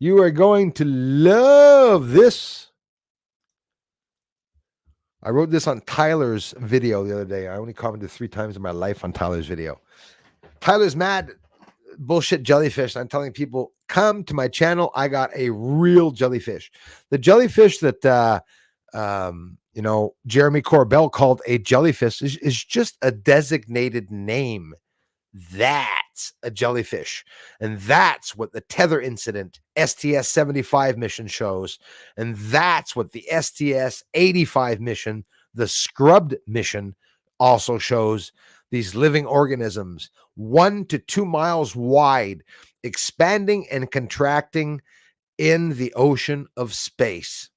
You are going to love this. I wrote this on Tyler's video the other day. I only commented 3 times in my life on Tyler's video. Tyler's mad bullshit jellyfish. I'm telling people, come to my channel. I got a real jellyfish. The jellyfish that Jeremy Corbell called a jellyfish is just a designated name. That's a jellyfish. And that's what the Tether incident STS-75 mission shows. And that's what the STS-85 mission, the scrubbed mission, also shows. These living organisms, 1 to 2 miles wide, expanding and contracting in the ocean of space.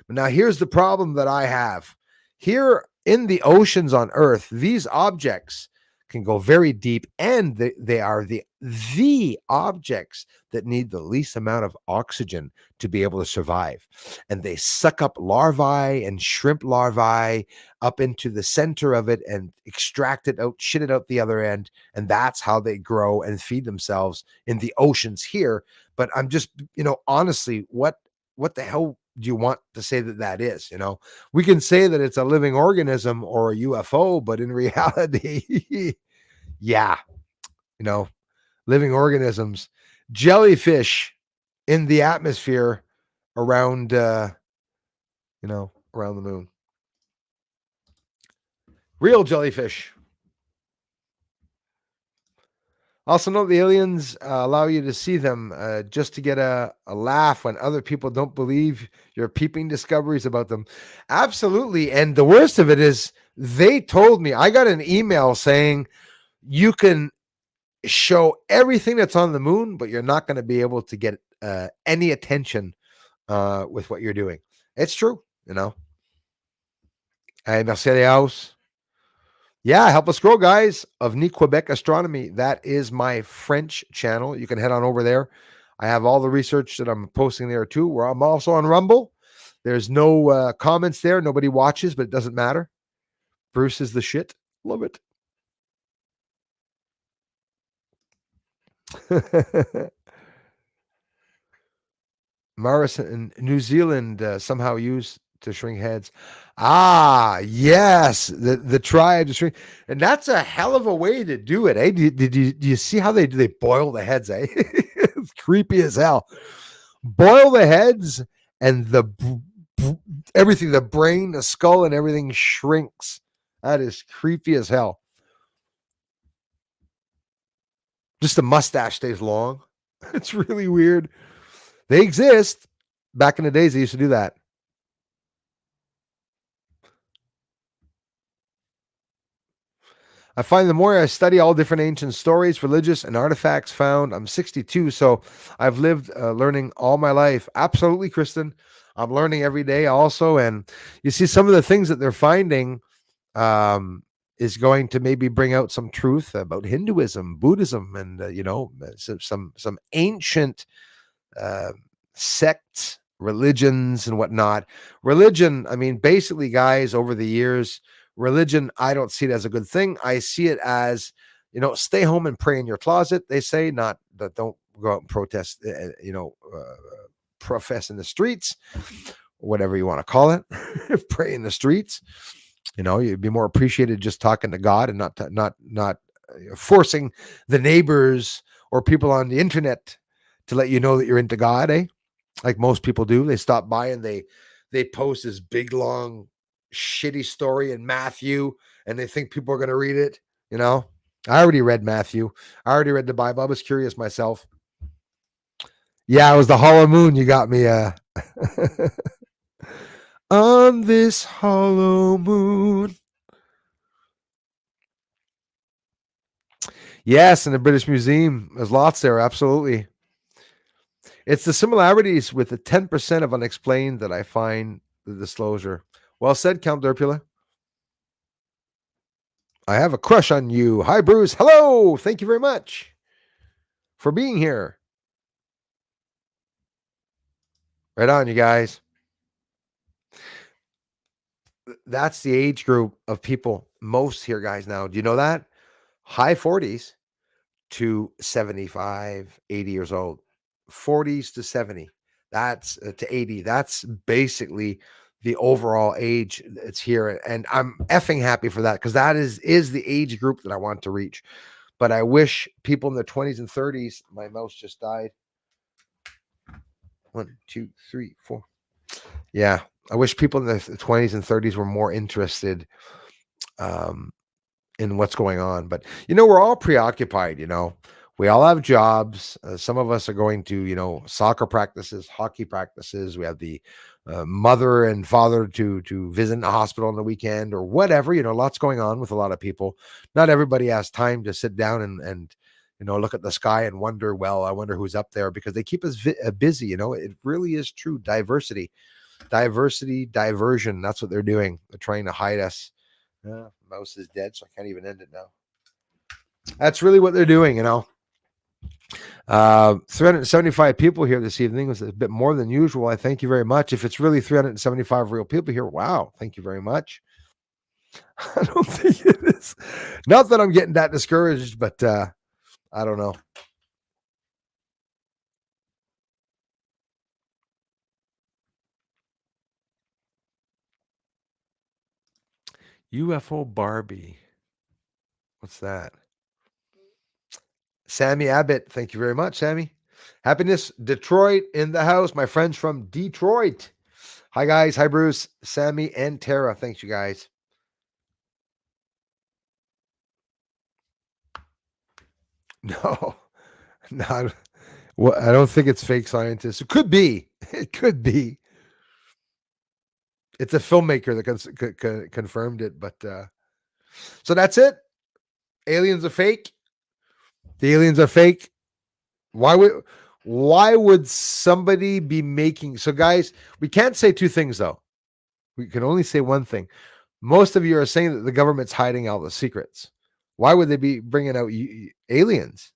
But now here's the problem that I have. Here in the oceans on Earth, these objects can go very deep, and they are the objects that need the least amount of oxygen to be able to survive. And they suck up larvae and shrimp larvae up into the center of it and extract it out, shit it out the other end. And that's how they grow and feed themselves in the oceans here. But I'm just, honestly, what the hell do you want to say that is? We can say that it's a living organism or a UFO, but in reality, yeah, living organisms, jellyfish in the atmosphere around, around the moon. Real jellyfish. Also, note the aliens allow you to see them just to get a laugh when other people don't believe your peeping discoveries about them. Absolutely. And the worst of it is, they told me, I got an email saying you can show everything that's on the moon, but you're not going to be able to get any attention with what you're doing. It's true, Hey, merci Léos. Yeah, help us grow, guys. Of Ni Quebec Astronomy. That is my French channel. You can head on over there. I have all the research that I'm posting there too. Where I'm also on Rumble. There's no comments there. Nobody watches, but it doesn't matter. Bruce is the shit. Love it. Maris in New Zealand somehow used to shrink heads. Ah, yes, the tribe to shrink, and that's a hell of a way to do it. Eh? Do you see how they do? They boil the heads. Eh? It's creepy as hell. Boil the heads, and everything, the brain, the skull, and everything shrinks. That is creepy as hell. Just the mustache stays long. It's really weird. They exist. Back in the days, they used to do that. I find the more I study all different ancient stories, religious, and artifacts found, I'm 62, so I've lived learning all my life. Absolutely, Kristen. I'm learning every day also. And you see, some of the things that they're finding is going to maybe bring out some truth about Hinduism, Buddhism, and, some ancient uh, sects, religions, and whatnot. Religion, I mean, basically, guys, over the years, religion, I don't see it as a good thing. I see it as, stay home and pray in your closet. They say, not that, don't go out and protest, profess in the streets, whatever you want to call it, pray in the streets. You'd be more appreciated just talking to God and not forcing the neighbors or people on the internet to let you know that you're into God, eh? Like most people do. They stop by and they post this big long shitty story in Matthew, and they think people are going to read it. I already read Matthew. I already read the Bible. I was curious myself. Yeah, it was the hollow moon. You got me. On this hollow moon. Yes, in the British Museum. There's lots there. Absolutely. It's the similarities with the 10% of unexplained that I find the disclosure. Well said, Count Derpula. I have a crush on you. Hi, Bruce. Hello. Thank you very much for being here. Right on, you guys. That's the age group of people most here, guys, now. Do you know that? High 40s to 75, 80 years old. 40s to 70. That's to 80. That's basically the overall age that's here. And I'm effing happy for that, because that is the age group that I want to reach. But I wish people in their 20s and 30s, my mouse just died. 1, 2, 3, 4. Yeah. I wish people in their 20s and 30s were more interested in what's going on. But, we're all preoccupied, we all have jobs. Some of us are going to, soccer practices, hockey practices. We have the mother and father to visit the hospital on the weekend or whatever. Lots going on with a lot of people. Not everybody has time to sit down and look at the sky and wonder, well, I wonder who's up there, because they keep us busy. It really is true. Diversity, diversion. That's what they're doing. They're trying to hide us. Mouse is dead, so I can't even end it now. That's really what they're doing, 375 people here this evening. It was a bit more than usual. I thank you very much. If it's really 375 real people here, wow, thank you very much. I don't think it is. Not that I'm getting that discouraged, but I don't know. UFO Barbie. What's that? Sammy Abbott, thank you very much, Sammy. Happiness, Detroit in the house. My friends from Detroit. Hi, guys. Hi, Bruce, Sammy, and Tara. Thanks, you guys. No, not. Well, I don't think it's fake scientists. It could be. It could be. It's a filmmaker that confirmed it. But so that's it. Aliens are fake. The aliens are fake. Why would somebody be making so guys, we can't say two things though. We can only say one thing. Most of you are saying that the government's hiding all the secrets. Why would they be bringing out aliens?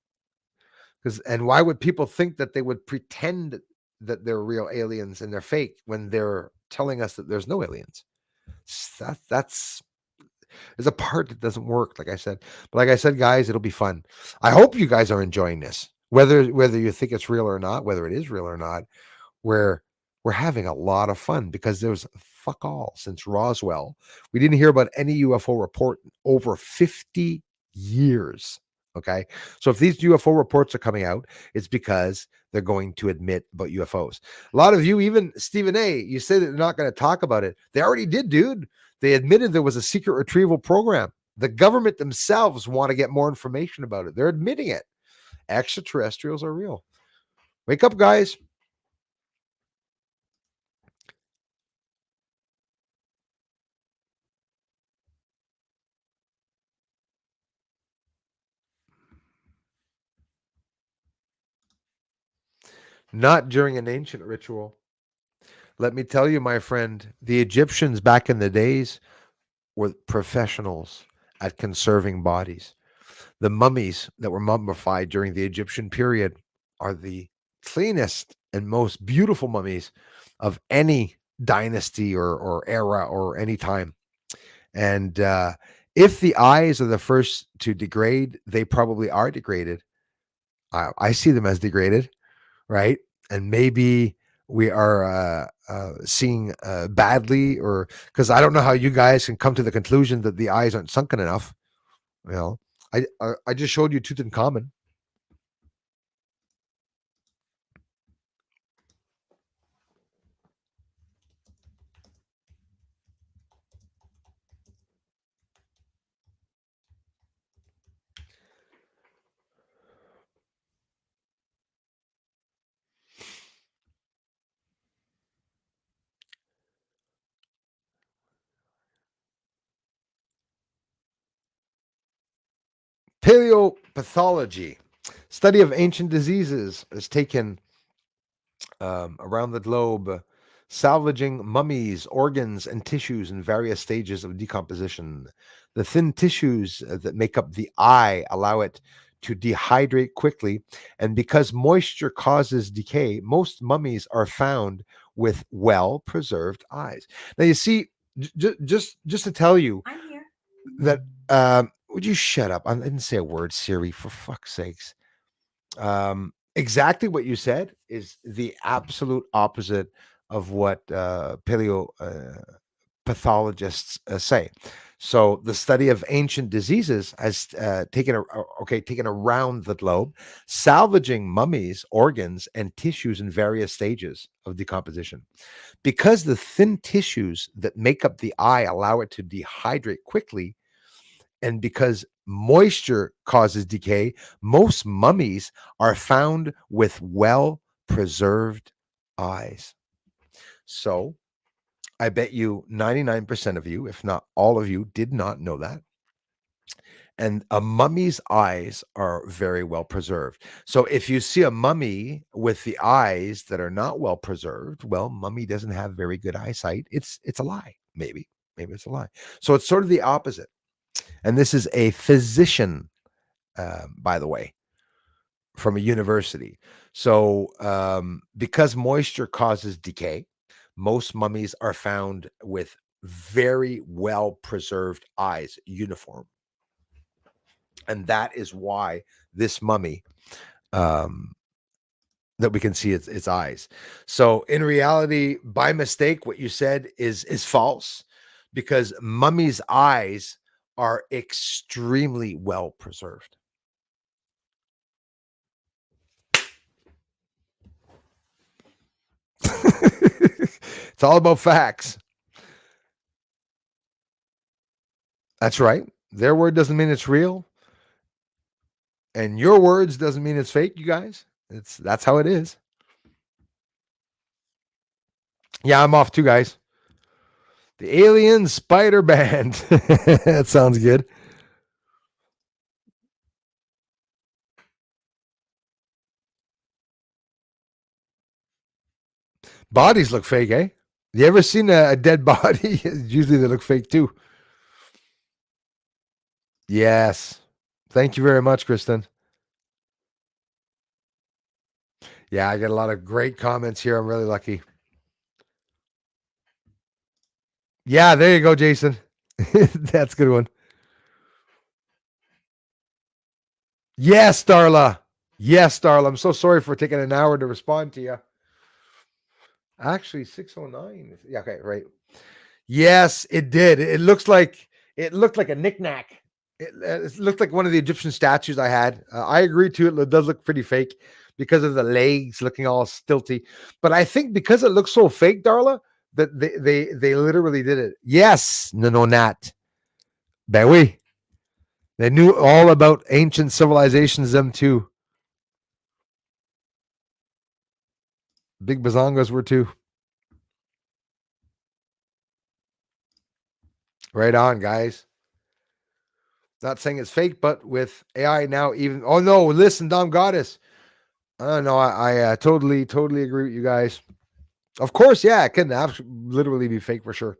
And why would people think that they would pretend that they're real aliens and they're fake when they're telling us that there's no aliens? That's there's a part that doesn't work, like I said. But like I said, guys, it'll be fun. I hope you guys are enjoying this. Whether you think it's real or not, whether it is real or not, we're we're having a lot of fun because there's fuck all since Roswell. We didn't hear about any UFO report in over 50 years. Okay. So if these UFO reports are coming out, it's because they're going to admit about UFOs. A lot of you, even Stephen A., you say that they're not going to talk about it. They already did, dude. They admitted there was a secret retrieval program. The government themselves want to get more information about it. They're admitting it. Extraterrestrials are real. Wake up, guys. Not during an ancient ritual. Let me tell you, my friend, the Egyptians back in the days were professionals at conserving bodies. The mummies that were mummified during the Egyptian period are the cleanest and most beautiful mummies of any dynasty or era or any time. And if the eyes are the first to degrade, they probably are degraded. I see them as degraded, right? And maybe we are seeing badly, or because I don't know how you guys can come to the conclusion that the eyes aren't sunken enough. You know, I just showed you Tutankhamun. Paleopathology, study of ancient diseases, has taken around the globe, salvaging mummies, organs, and tissues in various stages of decomposition. The thin tissues that make up the eye allow it to dehydrate quickly, and because moisture causes decay, most mummies are found with well preserved eyes. Now, you see, just to tell you that, would you shut up? I didn't say a word, Siri, for fuck's sakes. Exactly what you said is the absolute opposite of what paleo pathologists say. So the study of ancient diseases has taken around the globe, salvaging mummies, organs, and tissues in various stages of decomposition. Because the thin tissues that make up the eye allow it to dehydrate quickly, and because moisture causes decay, most mummies are found with well preserved eyes. So I bet you 99% of you, if not all of you, did not know that. And a mummy's eyes are very well preserved. So if you see a mummy with the eyes that are not well preserved, well, mummy doesn't have very good eyesight. It's a lie. Maybe it's a lie. So it's sort of the opposite. And this is a physician, by the way, from a university. So, because moisture causes decay, most mummies are found with very well preserved eyes, uniform. And that is why this mummy, um, that we can see its eyes. So in reality, by mistake, what you said is false, because mummy's eyes are extremely well preserved. It's all about facts. That's right. Their word doesn't mean it's real, and your words doesn't mean it's fake, you guys. That's how it is. Yeah, I'm off too, guys. The Alien Spider Band. That sounds good. Bodies look fake, eh? You ever seen a dead body? Usually they look fake too. Yes. Thank you very much, Kristen. Yeah, I get a lot of great comments here. I'm really lucky. Yeah, there you go, Jason. That's a good one. Yes, Darla. Yes, Darla. I'm so sorry for taking an hour to respond to you. Actually, 609. Yeah, okay, right. Yes, it did. It looked like a knickknack. It looked like one of the Egyptian statues I had. I agree too. It does look pretty fake because of the legs looking all stilty. But I think because it looks so fake, Darla, that they literally did it. Yes, no, Nat. Ben oui. They knew all about ancient civilizations, them too. Big Bazongas were too. Right on, guys. Not saying it's fake, but with AI now, even oh no, listen, Dom Goddess. No, I totally agree with you guys. Of course, yeah, it can literally be fake for sure.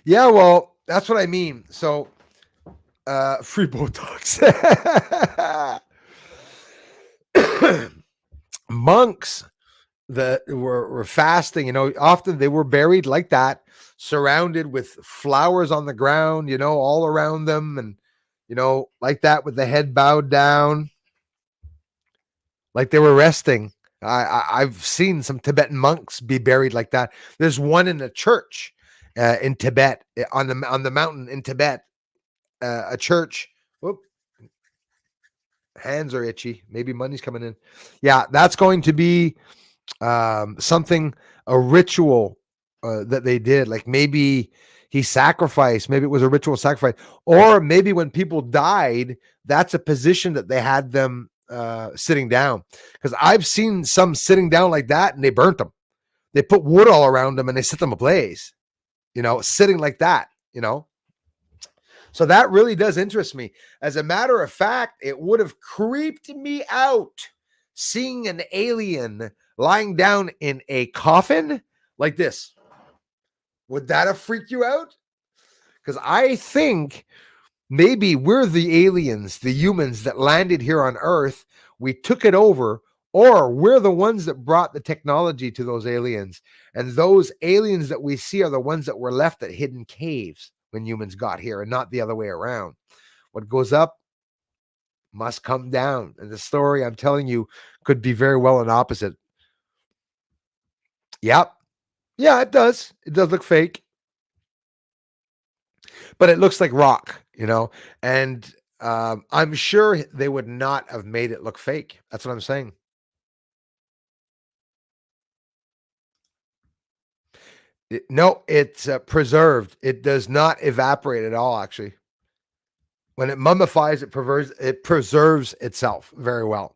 Yeah, well, that's what I mean. So, free Botox. Monks that were fasting, often they were buried like that, surrounded with flowers on the ground, all around them, and like that with the head bowed down, like they were resting. I've seen some Tibetan monks be buried like that. There's one in a church in Tibet, on the mountain in Tibet, a church. Whoop, hands are itchy. Maybe money's coming in. Yeah, that's going to be something, a ritual that they did. Like maybe he sacrificed, maybe it was a ritual sacrifice, or maybe when people died, that's a position that they had them sitting down. Because I've seen some sitting down like that and they burnt them. They put wood all around them and they set them ablaze, sitting like that, So that really does interest me. As a matter of fact, it would have creeped me out seeing an alien lying down in a coffin like this. Would that have freaked you out? Because I think maybe we're the aliens, the humans that landed here on Earth. We took it over, or we're the ones that brought the technology to those aliens. And those aliens that we see are the ones that were left at hidden caves when humans got here, and not the other way around. What goes up must come down. And the story I'm telling you could be very well an opposite. Yep. Yeah, it does. It does look fake. But it looks like rock, and I'm sure they would not have made it look fake. That's what I'm saying. No, it's preserved. It does not evaporate at all, actually. When it mummifies, it preserves itself very well.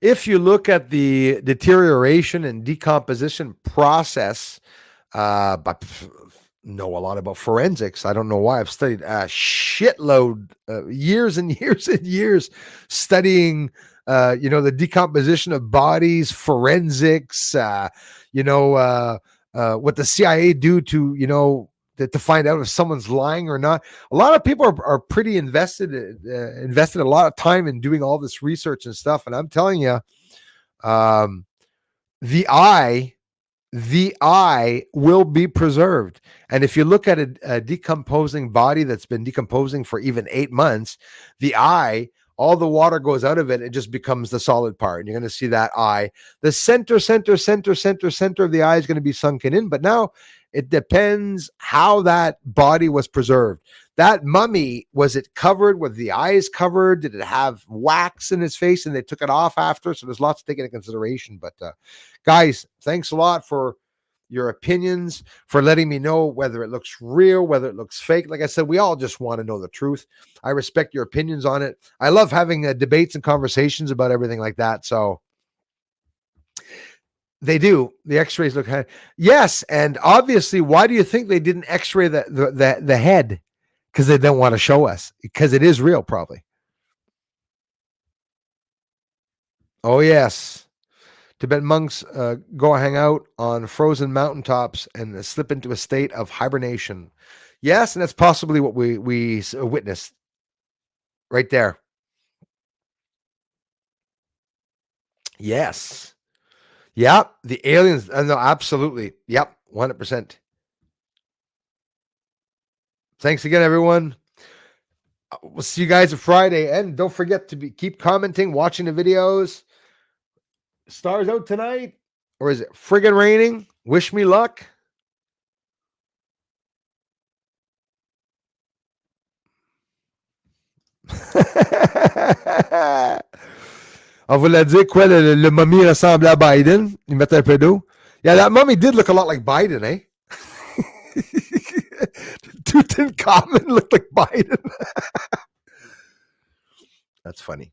If you look at the deterioration and decomposition process, but know a lot about forensics. I don't know why. I've studied a shitload, years and years and years studying, the decomposition of bodies, forensics, what the CIA do to, to find out if someone's lying or not. A lot of people are pretty invested a lot of time in doing all this research and stuff. And I'm telling you, the eye will be preserved. And if you look at a decomposing body that's been decomposing for even 8 months, the eye all the water goes out of it. It just becomes the solid part. And you're going to see that eye. The center of the eye is going to be sunken in. But now it depends how that body was preserved. That mummy, was it covered? Were the eyes covered? Did it have wax in its face and they took it off after? So there's lots to take into consideration. But guys, thanks a lot for your opinions, for letting me know whether it looks real, whether it looks fake. Like I said, we all just want to know the truth. I respect your opinions on it. I love having debates and conversations about everything like that. So they do. The x-rays look yes. And obviously, why do you think they didn't x-ray the head? Because they don't want to show us, because it is real, probably. Oh, yes. Tibetan monks go hang out on frozen mountaintops and slip into a state of hibernation. Yes, and that's possibly what we witnessed right there. Yes. Yep. The aliens. No, absolutely. Yep. 100%. Thanks again, everyone. We'll see you guys on Friday. And don't forget to keep commenting, watching the videos. Stars out tonight. Or is it friggin' raining? Wish me luck. On voulait dire quoi, le mummy ressemble à Biden? Il met un peu d'eau. Yeah, that mummy did look a lot like Biden, eh? Tutankhamun looked like Biden. That's funny.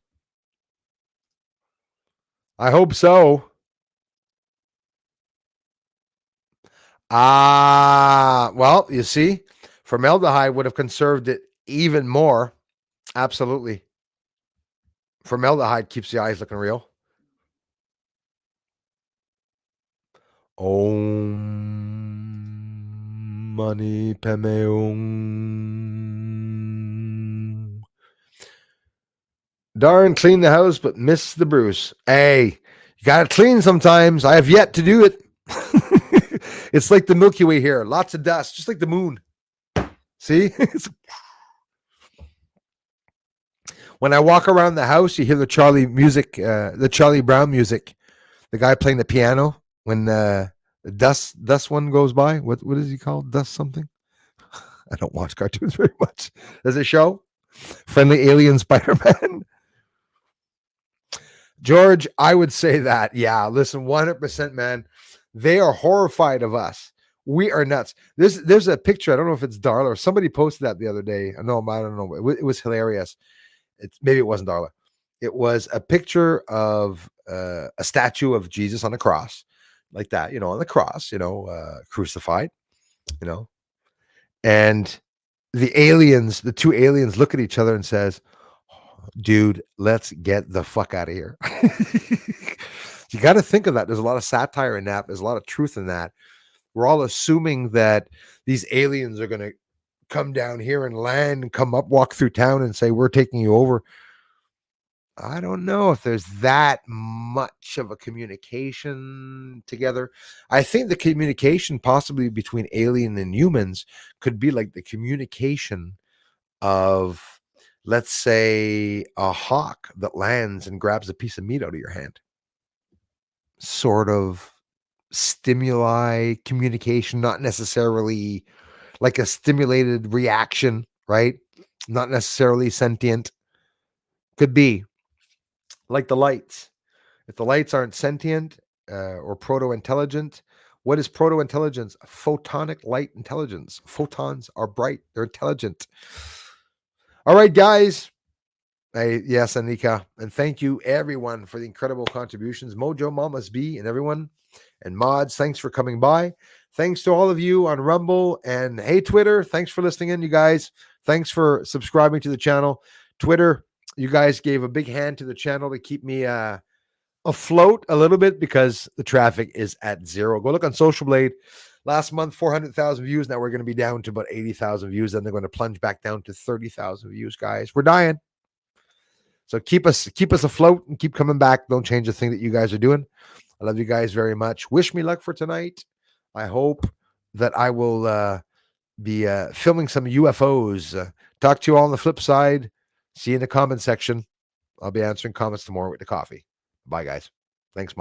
I hope so. Well, you see, formaldehyde would have conserved it even more. Absolutely. Formaldehyde keeps the eyes looking real. Om Mani Padme Hum. Darn, clean the house, but miss the Bruce. Hey, you got to clean sometimes. I have yet to do it. It's like the Milky Way here. Lots of dust, just like the moon. See? When I walk around the house, you hear the Charlie music, the Charlie Brown music. The guy playing the piano when the dust one goes by. What is he called? Dust something? I don't watch cartoons very much. Does it show? Friendly Alien Spider-Man. George, I would say that. Yeah, listen, 100%, man. They are horrified of us. We are nuts. There's a picture. I don't know if it's Darla or somebody posted that the other day. No, I don't know. It was hilarious. Maybe it wasn't Darla. It was a picture of a statue of Jesus on a cross, like that, on the cross, crucified, and the two aliens look at each other and says, dude, let's get the fuck out of here. You got to think of that. There's a lot of satire in that. There's a lot of truth in that. We're all assuming that these aliens are going to come down here and land and come up, walk through town and say, we're taking you over. I don't know if there's that much of a communication together. I think the communication possibly between alien and humans could be like the communication of, let's say, a hawk that lands and grabs a piece of meat out of your hand. Sort of stimuli communication, not necessarily like a stimulated reaction, right? Not necessarily sentient. Could be like the lights. If the lights aren't sentient or proto-intelligent, what is proto-intelligence? Photonic light intelligence. Photons are bright. They're intelligent. All right, guys. Yes, Anika. And thank you, everyone, for the incredible contributions. Mojo, Mamas B, and everyone. And mods, thanks for coming by. Thanks to all of you on Rumble. And hey, Twitter, thanks for listening in, you guys. Thanks for subscribing to the channel. Twitter, you guys gave a big hand to the channel to keep me afloat a little bit because the traffic is at zero. Go look on Social Blade. Last month, 400,000 views. Now we're going to be down to about 80,000 views. Then they're going to plunge back down to 30,000 views, guys. We're dying. So keep us afloat and keep coming back. Don't change the thing that you guys are doing. I love you guys very much. Wish me luck for tonight. I hope that I will be filming some UFOs. Talk to you all on the flip side. See you in the comment section. I'll be answering comments tomorrow with the coffee. Bye, guys. Thanks, Mom.